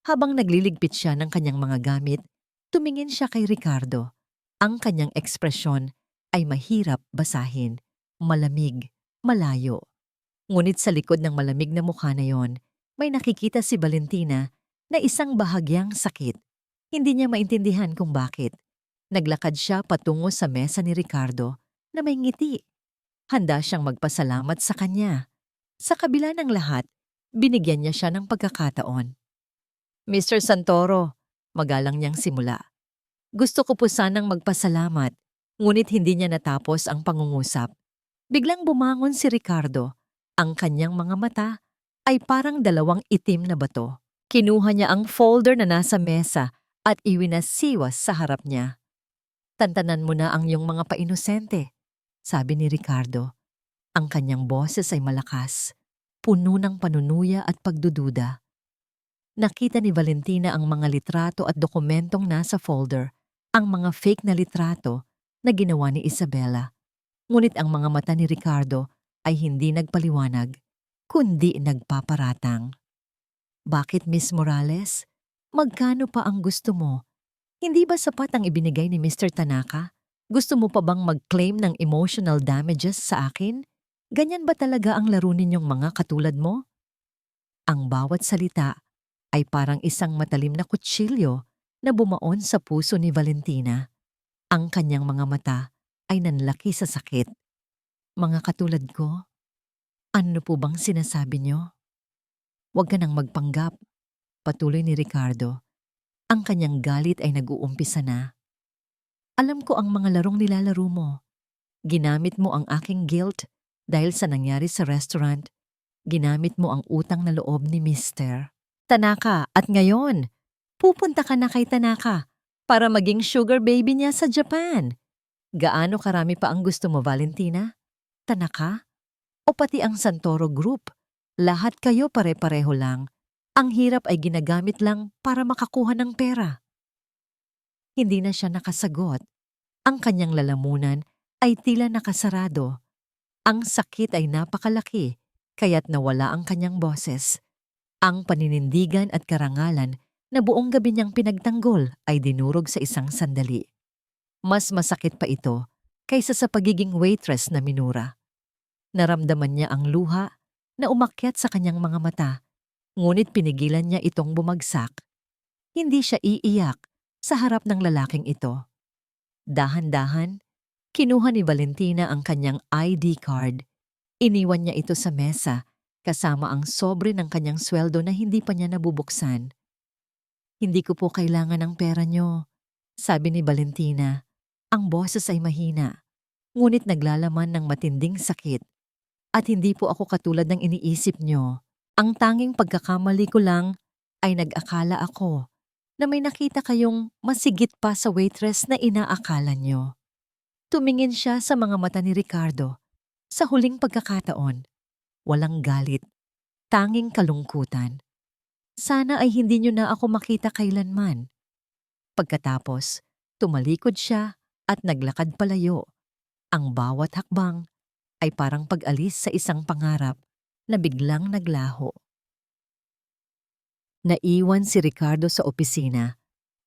S1: Habang nagliligpit siya ng kanyang mga gamit, tumingin siya kay Ricardo. Ang kanyang ekspresyon ay mahirap basahin, malamig, malayo. Ngunit sa likod ng malamig na mukha na yon, may nakikita si Valentina na isang bahagyang sakit. Hindi niya maintindihan kung bakit. Naglakad siya patungo sa mesa ni Ricardo na may ngiti. Handa siyang magpasalamat sa kanya. Sa kabila ng lahat, binigyan niya siya ng pagkakataon. Mr. Santoro, magalang niyang simula. Gusto ko po sanang magpasalamat, ngunit hindi niya natapos ang pangungusap. Biglang bumangon si Ricardo. Ang kanyang mga mata ay parang dalawang itim na bato. Kinuha niya ang folder na nasa mesa at iwinasiwas sa harap niya. Tantanan mo na ang iyong mga painosente, sabi ni Ricardo. Ang kanyang boses ay malakas, puno ng panunuya at pagdududa. Nakita ni Valentina ang mga litrato at dokumentong nasa folder, ang mga fake na litrato na ginawa ni Isabela. Ngunit ang mga mata ni Ricardo ay hindi nagpaliwanag, kundi nagpaparatang. Bakit, Miss Morales? Magkano pa ang gusto mo? Hindi ba sapat ang ibinigay ni Mr. Tanaka? Gusto mo pa bang mag-claim ng emotional damages sa akin? Ganyan ba talaga ang laro ninyong mga katulad mo? Ang bawat salita ay parang isang matalim na kutsilyo na bumaon sa puso ni Valentina. Ang kanyang mga mata ay nanlaki sa sakit. Mga katulad ko? Ano po bang sinasabi niyo? Huwag ka nang magpanggap, patuloy ni Ricardo. Ang kanyang galit ay nag-uumpisa na. Alam ko ang mga larong nilalaro mo. Ginamit mo ang aking guilt dahil sa nangyari sa restaurant. Ginamit mo ang utang na loob ni Mr. Tanaka at ngayon, pupunta ka na kay Tanaka para maging sugar baby niya sa Japan. Gaano karami pa ang gusto mo, Valentina? Tanaka? O pati ang Santoro Group? Lahat kayo pare-pareho lang. Ang hirap ay ginagamit lang para makakuha ng pera. Hindi na siya nakasagot. Ang kanyang lalamunan ay tila nakasarado. Ang sakit ay napakalaki, kaya't nawala ang kanyang boses. Ang paninindigan at karangalan na buong gabi niyang pinagtanggol ay dinurog sa isang sandali. Mas masakit pa ito kaysa sa pagiging waitress na minura. Naramdaman niya ang luha na umakyat sa kanyang mga mata, ngunit pinigilan niya itong bumagsak. Hindi siya iiyak sa harap ng lalaking ito. Dahan-dahan, kinuha ni Valentina ang kanyang ID card. Iniwan niya ito sa mesa kasama ang sobre ng kanyang sweldo na hindi pa niya nabubuksan. Hindi ko po kailangan ng pera niyo, sabi ni Valentina. Ang boses ay mahina, ngunit naglalaman ng matinding sakit. At hindi po ako katulad ng iniisip niyo. Ang tanging pagkakamali ko lang ay nag-akala ako na may nakita kayong masigit pa sa waitress na inaakala niyo. Tumingin siya sa mga mata ni Ricardo. Sa huling pagkakataon, walang galit, tanging kalungkutan. Sana ay hindi niyo na ako makita kailanman. Pagkatapos, tumalikod siya at naglakad palayo. Ang bawat hakbang ay parang pag-alis sa isang pangarap na biglang naglaho. Naiwan si Ricardo sa opisina.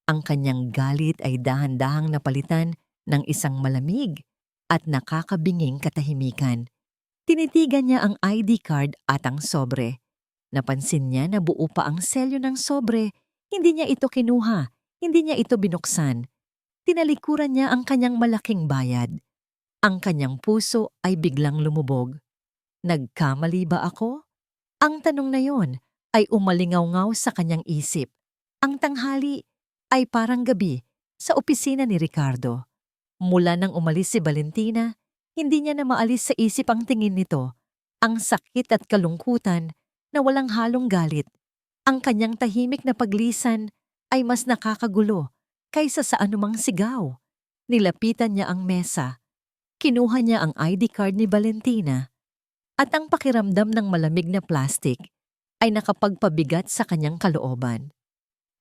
S1: Ang kanyang galit ay dahan-dahang napalitan ng isang malamig at nakakabinging katahimikan. Tinitigan niya ang ID card at ang sobre. Napansin niya na buo pa ang selyo ng sobre. Hindi niya ito kinuha, hindi niya ito binuksan. Tinalikuran niya ang kanyang malaking bayad. Ang kanyang puso ay biglang lumubog. Nagkamali ba ako? Ang tanong na yon ay umalingaw-ngaw sa kanyang isip. Ang tanghali ay parang gabi sa opisina ni Ricardo. Mula nang umalis si Valentina, hindi niya na maalis sa isip ang tingin nito. Ang sakit at kalungkutan na walang halong galit. Ang kanyang tahimik na paglisan ay mas nakakagulo kaysa sa anumang sigaw. Nilapitan niya ang mesa. Kinuha niya ang ID card ni Valentina at ang pakiramdam ng malamig na plastic ay nakapagpabigat sa kanyang kalooban.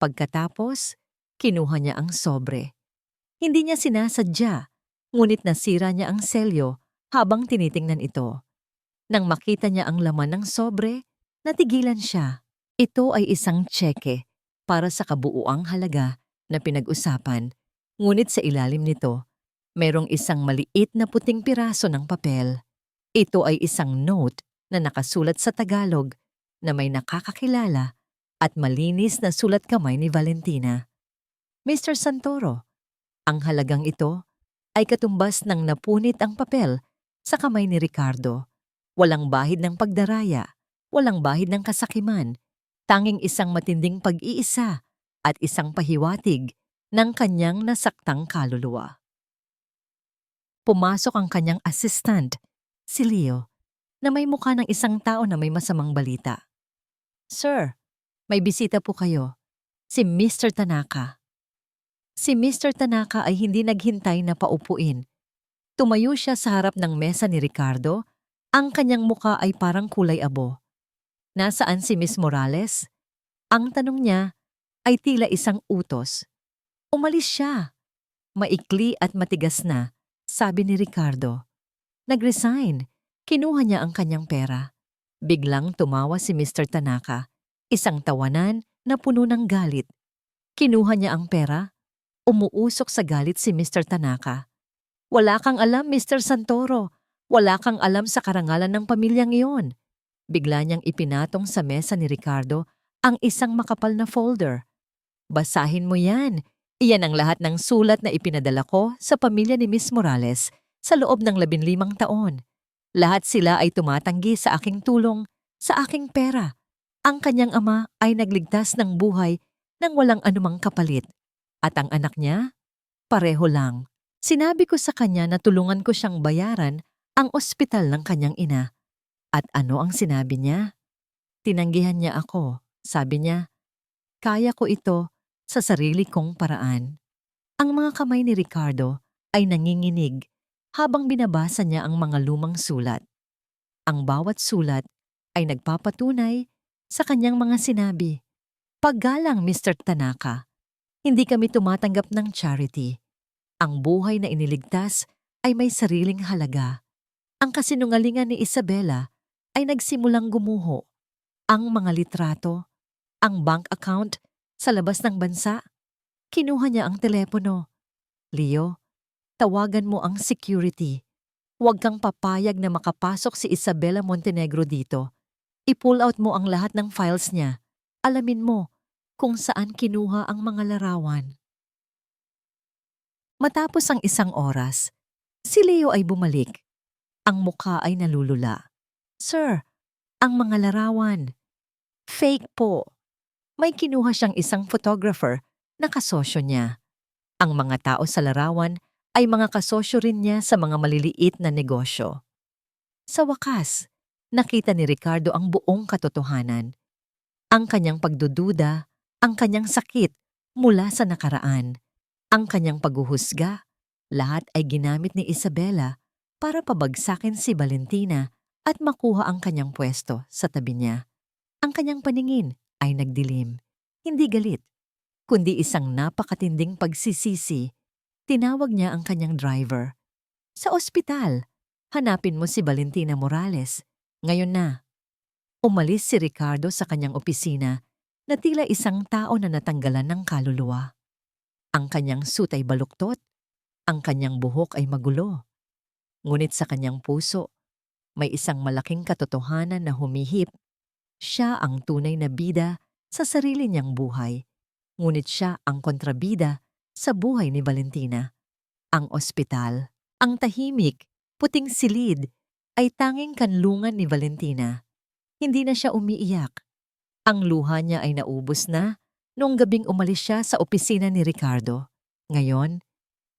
S1: Pagkatapos, kinuha niya ang sobre. Hindi niya sinasadya, ngunit nasira niya ang selyo habang tinitingnan ito. Nang makita niya ang laman ng sobre, natigilan siya. Ito ay isang tseke para sa kabuuang halaga na pinag-usapan, ngunit sa ilalim nito, merong isang maliit na puting piraso ng papel. Ito ay isang note na nakasulat sa Tagalog na may nakakakilala at malinis na sulat kamay ni Valentina. Mr. Santoro, ang halagang ito ay katumbas ng napunit ang papel sa kamay ni Ricardo. Walang bahid ng pagdaraya, walang bahid ng kasakiman, tanging isang matinding pag-iisa at isang pahiwatig ng kanyang nasaktang kaluluwa. Pumasok ang kanyang assistant, si Leo, na may mukha ng isang tao na may masamang balita. Sir, may bisita po kayo, si Mr. Tanaka. Si Mr. Tanaka ay hindi naghintay na paupuin. Tumayo siya sa harap ng mesa ni Ricardo. Ang kanyang muka ay parang kulay abo. Nasaan si Miss Morales? Ang tanong niya ay tila isang utos. Umalis siya. Maikli at matigas na, sabi ni Ricardo. Nag-resign. Kinuha niya ang kanyang pera. Biglang tumawa si Mr. Tanaka, isang tawanan na puno ng galit. Kinuha niya ang pera. Umuusok sa galit si Mr. Tanaka. Wala kang alam, Mr. Santoro. Wala kang alam sa karangalan ng pamilyang iyon. Bigla niyang ipinatong sa mesa ni Ricardo ang isang makapal na folder. Basahin mo yan. Iyan ang lahat ng sulat na ipinadala ko sa pamilya ni Miss Morales sa loob ng 15 taon. Lahat sila ay tumatanggi sa aking tulong, sa aking pera. Ang kanyang ama ay nagligtas ng buhay nang walang anumang kapalit. At ang anak niya? Pareho lang. Sinabi ko sa kanya na tulungan ko siyang bayaran ang ospital ng kanyang ina. At ano ang sinabi niya? Tinanggihan niya ako. Sabi niya, kaya ko ito sa sarili kong paraan. Ang mga kamay ni Ricardo ay nanginginig habang binabasa niya ang mga lumang sulat. Ang bawat sulat ay nagpapatunay sa kanyang mga sinabi. Paggalang, Mr. Tanaka. Hindi kami tumatanggap ng charity. Ang buhay na iniligtas ay may sariling halaga. Ang kasinungalingan ni Isabela ay nagsimulang gumuho. Ang mga litrato, ang bank account sa labas ng bansa. Kinuha niya ang telepono. Leo, tawagan mo ang security. Huwag kang papayag na makapasok si Isabela Montenegro dito. I-pull out mo ang lahat ng files niya. Alamin mo kung saan kinuha ang mga larawan. Matapos ang 1 oras, si Leo ay bumalik. Ang mukha ay nalulula. Sir, ang mga larawan. Fake po. May kinuha siyang isang photographer na kasosyo niya. Ang mga tao sa larawan ay mga kasosyo rin niya sa mga maliliit na negosyo. Sa wakas, nakita ni Ricardo ang buong katotohanan. Ang kanyang pagdududa, ang kanyang sakit mula sa nakaraan, ang kanyang paghuhusga, lahat ay ginamit ni Isabela para pabagsakin si Valentina at makuha ang kanyang pwesto sa tabi niya. Ang kanyang paningin ay nagdilim, hindi galit, kundi isang napakatinding pagsisisi. Tinawag niya ang kanyang driver. Sa ospital, hanapin mo si Valentina Morales. Ngayon na. Umalis si Ricardo sa kanyang opisina na tila isang tao na natanggalan ng kaluluwa. Ang kanyang suit ay baluktot, ang kanyang buhok ay magulo. Ngunit sa kanyang puso, may isang malaking katotohanan na humihip. Siya ang tunay na bida sa sarili niyang buhay, ngunit siya ang kontrabida sa buhay ni Valentina. Ang ospital, ang tahimik, puting silid, ay tanging kanlungan ni Valentina. Hindi na siya umiiyak. Ang luha niya ay naubos na noong gabing umalis siya sa opisina ni Ricardo. Ngayon,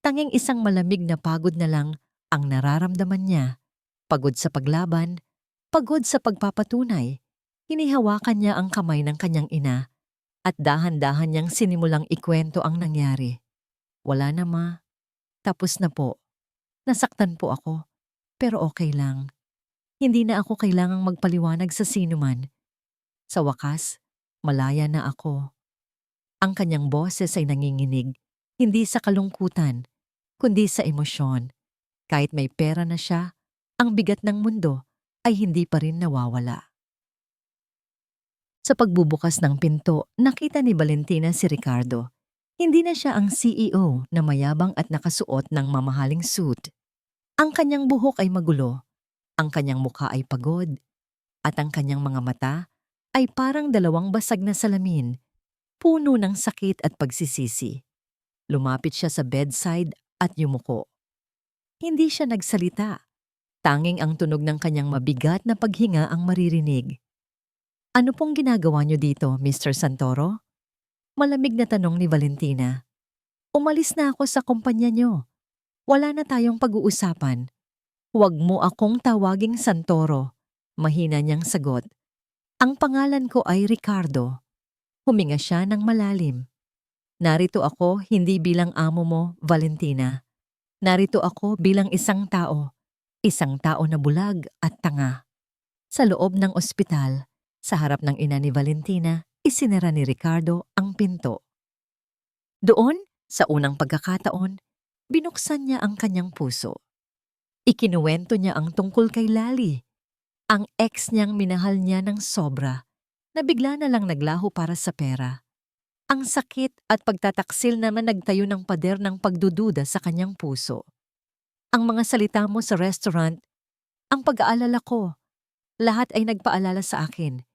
S1: tanging isang malamig na pagod na lang ang nararamdaman niya. Pagod sa paglaban, pagod sa pagpapatunay. Hinihawakan niya ang kamay ng kanyang ina at dahan-dahan niyang sinimulang ikwento ang nangyari. Wala na ma. Tapos na po. Nasaktan po ako. Pero okay lang. Hindi na ako kailangang magpaliwanag sa sinuman. Sa wakas, malaya na ako. Ang kanyang boses ay nanginginig, hindi sa kalungkutan, kundi sa emosyon. Kahit may pera na siya, ang bigat ng mundo ay hindi pa rin nawawala. Sa pagbubukas ng pinto, nakita ni Valentina si Ricardo. Hindi na siya ang CEO na mayabang at nakasuot ng mamahaling suit. Ang kanyang buhok ay magulo. Ang kanyang mukha ay pagod. at ang kanyang mga mata ay parang dalawang basag na salamin, puno ng sakit at pagsisisi. Lumapit siya sa bedside at yumuko. Hindi siya nagsalita. Tanging ang tunog ng kanyang mabigat na paghinga ang maririnig. "Ano pong ginagawa niyo dito, Mr. Santoro?" Malamig na tanong ni Valentina. "Umalis na ako sa kumpanya niyo. Wala na tayong pag-uusapan. Huwag mo akong tawaging Santoro." Mahina niyang sagot. "Ang pangalan ko ay Ricardo." Huminga siya ng malalim. "Narito ako hindi bilang amo mo, Valentina. Narito ako bilang isang tao. Isang tao na bulag at tanga." Sa loob ng ospital, sa harap ng ina ni Valentina, isinara ni Ricardo ang pinto. Doon, sa unang pagkakataon, binuksan niya ang kanyang puso. Ikinuwento niya ang tungkol kay Lali, ang ex niyang minahal niya ng sobra, na bigla na lang naglaho para sa pera. Ang sakit at pagtataksil naman nagtayo ng pader ng pagdududa sa kanyang puso. "Ang mga salita mo sa restaurant, ang pag-aalala ko, lahat ay nagpaalala sa akin.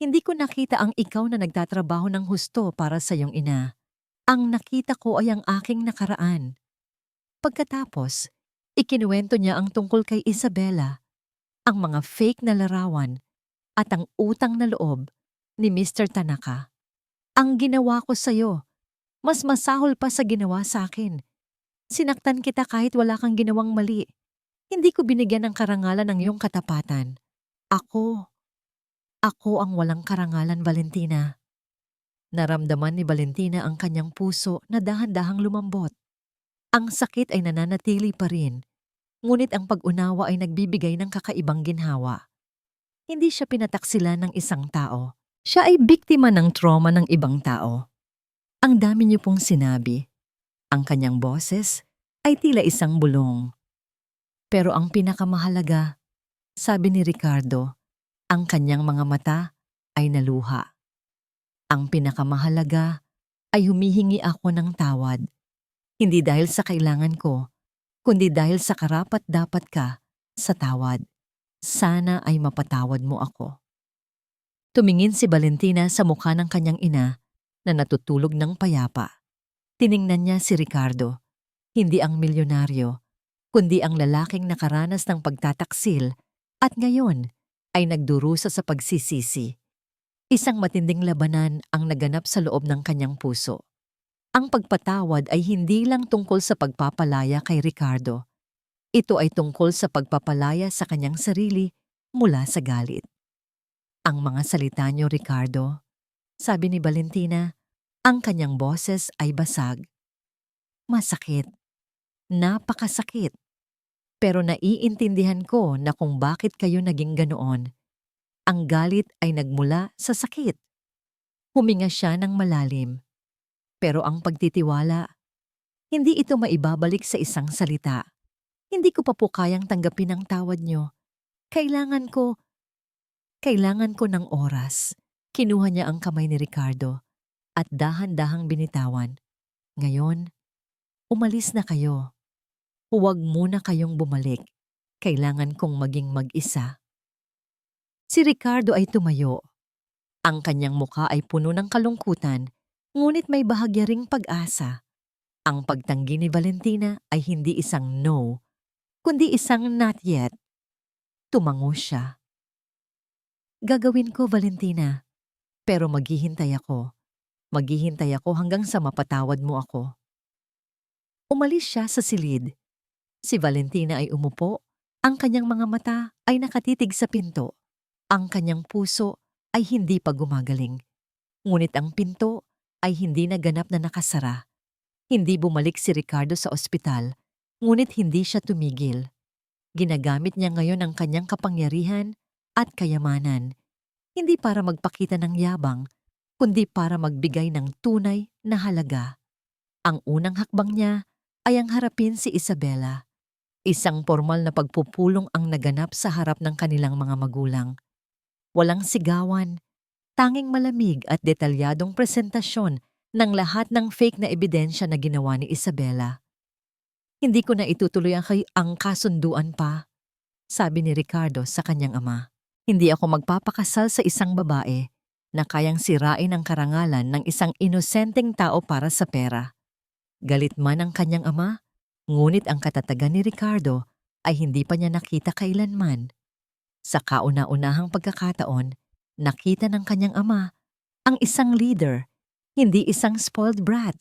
S1: Hindi ko nakita ang ikaw na nagtatrabaho ng husto para sa iyong ina. Ang nakita ko ay ang aking nakaraan." Pagkatapos, ikinuwento niya ang tungkol kay Isabela, ang mga fake na larawan, at ang utang na loob ni Mr. Tanaka. "Ang ginawa ko sa'yo, mas masahol pa sa ginawa sa akin. Sinaktan kita kahit wala kang ginawang mali. Hindi ko binigyan ng karangalan ng iyong katapatan. Ako ang walang karangalan, Valentina." Naramdaman ni Valentina ang kanyang puso na dahan-dahang lumambot. Ang sakit ay nananatili pa rin, ngunit ang pag-unawa ay nagbibigay ng kakaibang ginhawa. Hindi siya pinataksilan ng isang tao. Siya ay biktima ng trauma ng ibang tao. "Ang dami niyo pong sinabi." Ang kanyang boses ay tila isang bulong. "Pero ang pinakamahalaga," sabi ni Ricardo, ang kanyang mga mata ay naluha. "Ang pinakamahalaga ay humihingi ako ng tawad. Hindi dahil sa kailangan ko, kundi dahil sa karapat-dapat ka sa tawad. Sana ay mapatawad mo ako." Tumingin si Valentina sa mukha ng kanyang ina na natutulog ng payapa. Tiningnan niya si Ricardo, hindi ang milyonaryo, kundi ang lalaking nakaranas ng pagtataksil at ngayon ay nagdurusa sa pagsisisi. Isang matinding labanan ang naganap sa loob ng kanyang puso. Ang pagpatawad ay hindi lang tungkol sa pagpapalaya kay Ricardo. Ito ay tungkol sa pagpapalaya sa kanyang sarili mula sa galit. "Ang mga salita niyo, Ricardo," sabi ni Valentina, ang kanyang boses ay basag. "Masakit. Napakasakit. Pero naiintindihan ko na kung bakit kayo naging ganoon. Ang galit ay nagmula sa sakit." Huminga siya ng malalim. "Pero ang pagtitiwala, hindi ito maibabalik sa isang salita. Hindi ko pa po kayang tanggapin ang tawad niyo. Kailangan ko ng oras." Kinuha niya ang kamay ni Ricardo at dahan-dahang binitawan. "Ngayon, umalis na kayo. Huwag muna kayong bumalik. Kailangan kong maging mag-isa." Si Ricardo ay tumayo. Ang kanyang muka ay puno ng kalungkutan, ngunit may bahagya ring pag-asa. Ang pagtanggi ni Valentina ay hindi isang no, kundi isang not yet. Tumango siya. "Gagawin ko, Valentina. Pero maghihintay ako. Maghihintay ako hanggang sa mapatawad mo ako." Umalis siya sa silid. Si Valentina ay umupo. Ang kanyang mga mata ay nakatitig sa pinto. Ang kanyang puso ay hindi pa gumagaling. Ngunit ang pinto ay hindi naganap na nakasara. Hindi bumalik si Ricardo sa ospital, ngunit hindi siya tumigil. Ginagamit niya ngayon ang kanyang kapangyarihan at kayamanan, hindi para magpakita ng yabang, kundi para magbigay ng tunay na halaga. Ang unang hakbang niya ay ang harapin si Isabela. Isang formal na pagpupulong ang naganap sa harap ng kanilang mga magulang. Walang sigawan, tanging malamig at detalyadong presentasyon ng lahat ng fake na ebidensya na ginawa ni Isabela. "Hindi ko na itutuloy ang kasunduan pa," sabi ni Ricardo sa kanyang ama. Hindi ako magpapakasal sa isang babae na kayang sirain ang karangalan ng isang inosenteng tao para sa pera. Galit man ang kanyang ama, ngunit ang katatagan ni Ricardo ay hindi pa niya nakita kailanman. Sa kauna-unahang pagkakataon, nakita ng kanyang ama ang isang leader, hindi isang spoiled brat.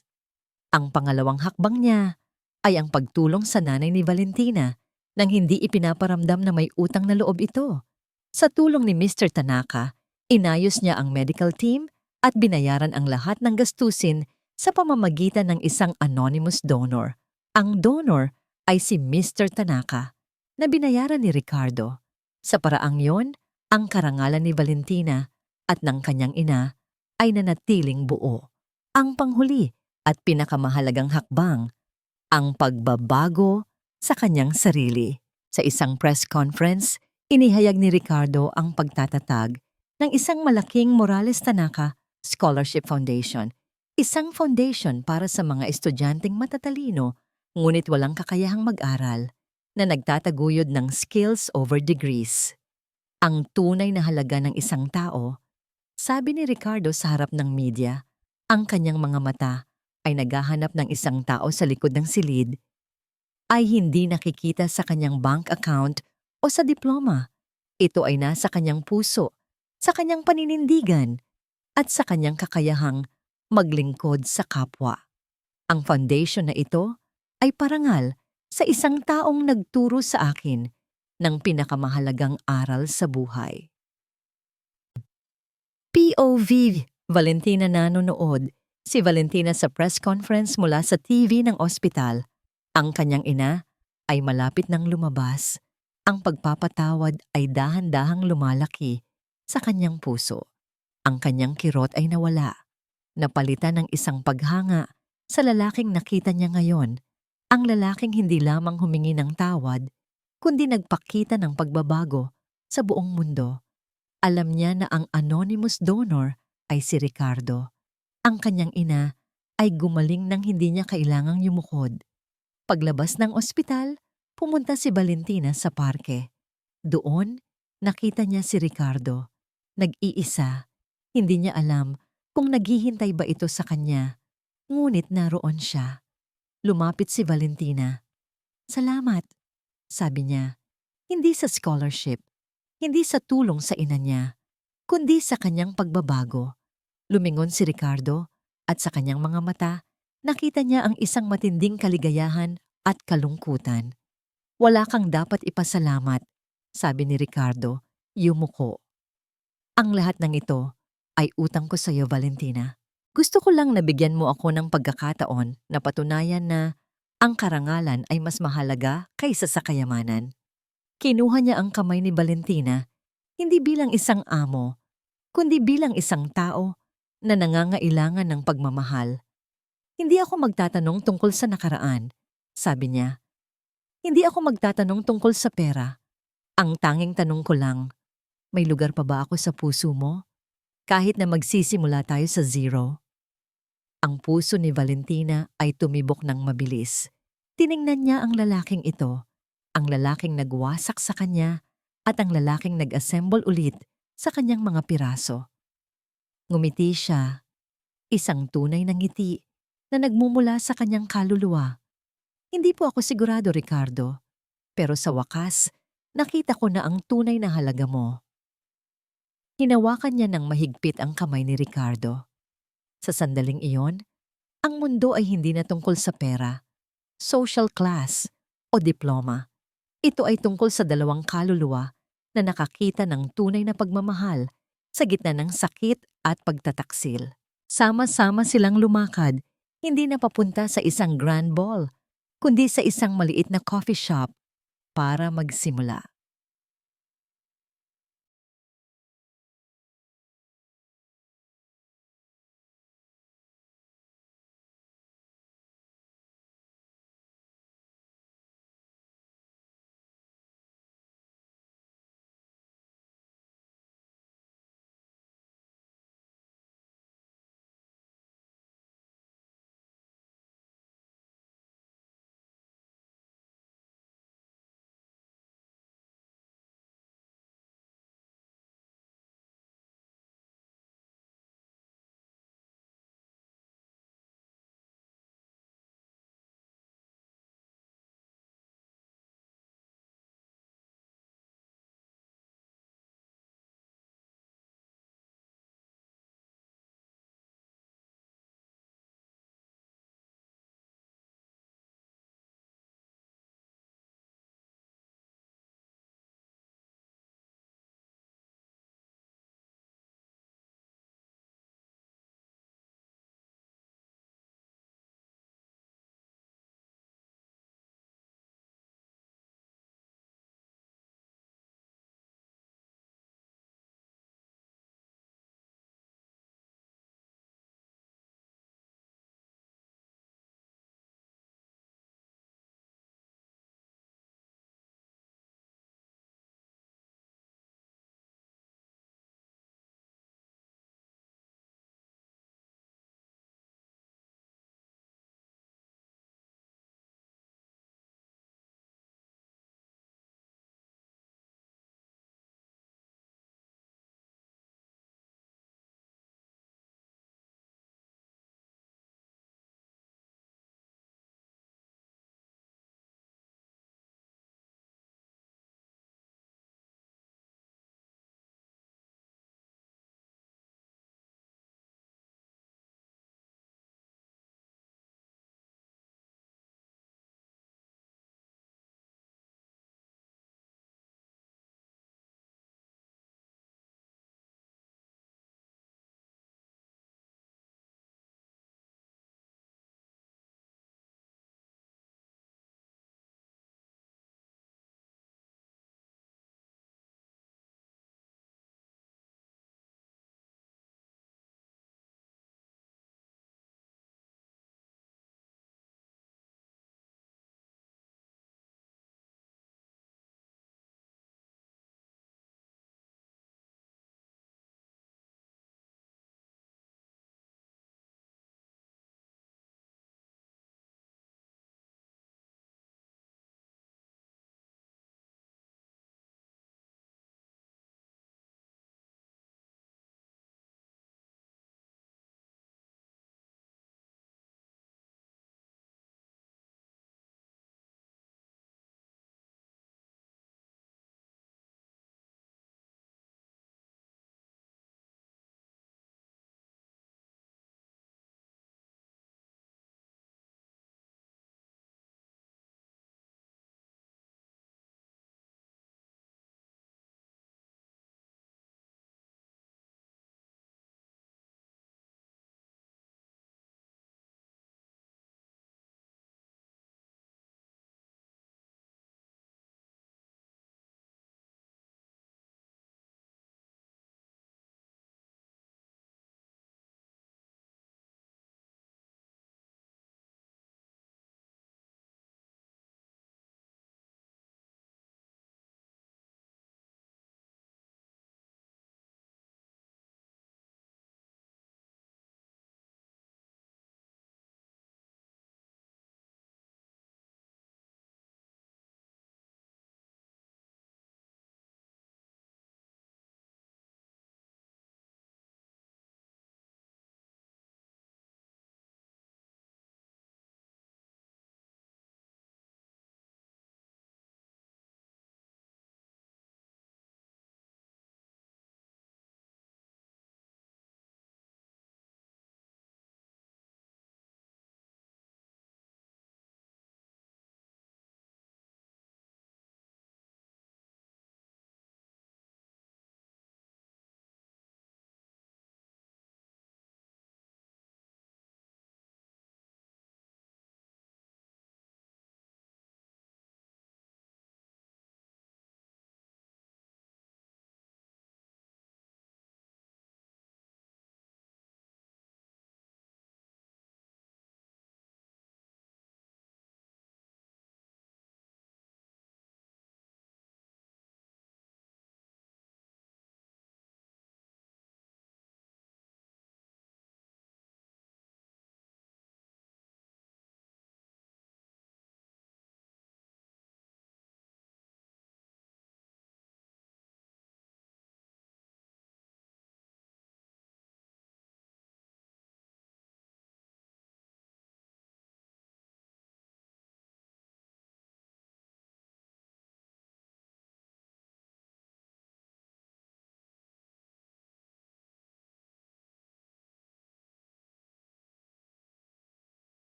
S1: Ang pangalawang hakbang niya ay ang pagtulong sa nanay ni Valentina nang hindi ipinaparamdam na may utang na loob ito. Sa tulong ni Mr. Tanaka, inayos niya ang medical team at binayaran ang lahat ng gastusin sa pamamagitan ng isang anonymous donor. Ang donor ay si Mr. Tanaka na binayaran ni Ricardo. Sa paraang yon, ang karangalan ni Valentina at ng kanyang ina ay nanatiling buo. Ang panghuli at pinakamahalagang hakbang, ang pagbabago sa kanyang sarili. Sa isang press conference, inihayag ni Ricardo ang pagtatatag ng isang malaking Morales Tanaka Scholarship Foundation. Isang foundation para sa mga estudyanteng matatalino ngunit walang kakayahang mag-aral na nagtataguyod ng skills over degrees. Ang tunay na halaga ng isang tao, sabi ni Ricardo sa harap ng media, ang kanyang mga mata ay naghahanap ng isang tao sa likod ng silid, ay hindi nakikita sa kanyang bank account o sa diploma. Ito ay nasa kanyang puso, sa kanyang paninindigan, at sa kanyang kakayahang maglingkod sa kapwa. Ang foundation na ito ay parangal sa isang taong nagturo sa akin ng pinakamahalagang aral sa buhay. POV, Valentina nanonood. Si Valentina sa press conference mula sa TV ng ospital. Ang kanyang ina ay malapit nang lumabas. Ang pagpapatawad ay dahan-dahang lumalaki sa kanyang puso. Ang kanyang kirot ay nawala. Napalitan ng isang paghanga sa lalaking nakita niya ngayon. Ang lalaking hindi lamang humingi ng tawad, kundi nagpakita ng pagbabago sa buong mundo. Alam niya na ang anonymous donor ay si Ricardo. Ang kanyang ina ay gumaling nang hindi niya kailangang yumukod. Paglabas ng ospital, pumunta si Valentina sa parke. Doon, nakita niya si Ricardo. Nag-iisa. Hindi niya alam kung naghihintay ba ito sa kanya. Ngunit naroon siya. Lumapit si Valentina. "Salamat," sabi niya. Hindi sa scholarship, hindi sa tulong sa ina niya, kundi sa kanyang pagbabago. Lumingon si Ricardo at sa kanyang mga mata, nakita niya ang isang matinding kaligayahan at kalungkutan. "Wala kang dapat ipasalamat," sabi ni Ricardo, yumuko. "Ang lahat ng ito ay utang ko sa iyo, Valentina. Gusto ko lang nabigyan mo ako ng pagkakataon na patunayan na ang karangalan ay mas mahalaga kaysa sa kayamanan." Kinuha niya ang kamay ni Valentina, hindi bilang isang amo, kundi bilang isang tao na nangangailangan ng pagmamahal. "Hindi ako magtatanong tungkol sa nakaraan," sabi niya. "Hindi ako magtatanong tungkol sa pera. Ang tanging tanong ko lang, may lugar pa ba ako sa puso mo? Kahit na magsisimula tayo sa zero?" Ang puso ni Valentina ay tumibok ng mabilis. Tiningnan niya ang lalaking ito, ang lalaking nagwasak sa kanya at ang lalaking nag-assemble ulit sa kanyang mga piraso. Ngumiti siya, isang tunay na ngiti na nagmumula sa kanyang kaluluwa. "Hindi po ako sigurado, Ricardo, pero sa wakas, nakita ko na ang tunay na halaga mo." Hinawakan niya ng mahigpit ang kamay ni Ricardo. Sa sandaling iyon, ang mundo ay hindi na tungkol sa pera, social class, o diploma. Ito ay tungkol sa dalawang kaluluwa na nakakita ng tunay na pagmamahal sa gitna ng sakit at pagtataksil. Sama-sama silang lumakad, hindi na papunta sa isang grand ball, kundi sa isang maliit na coffee shop para magsimula.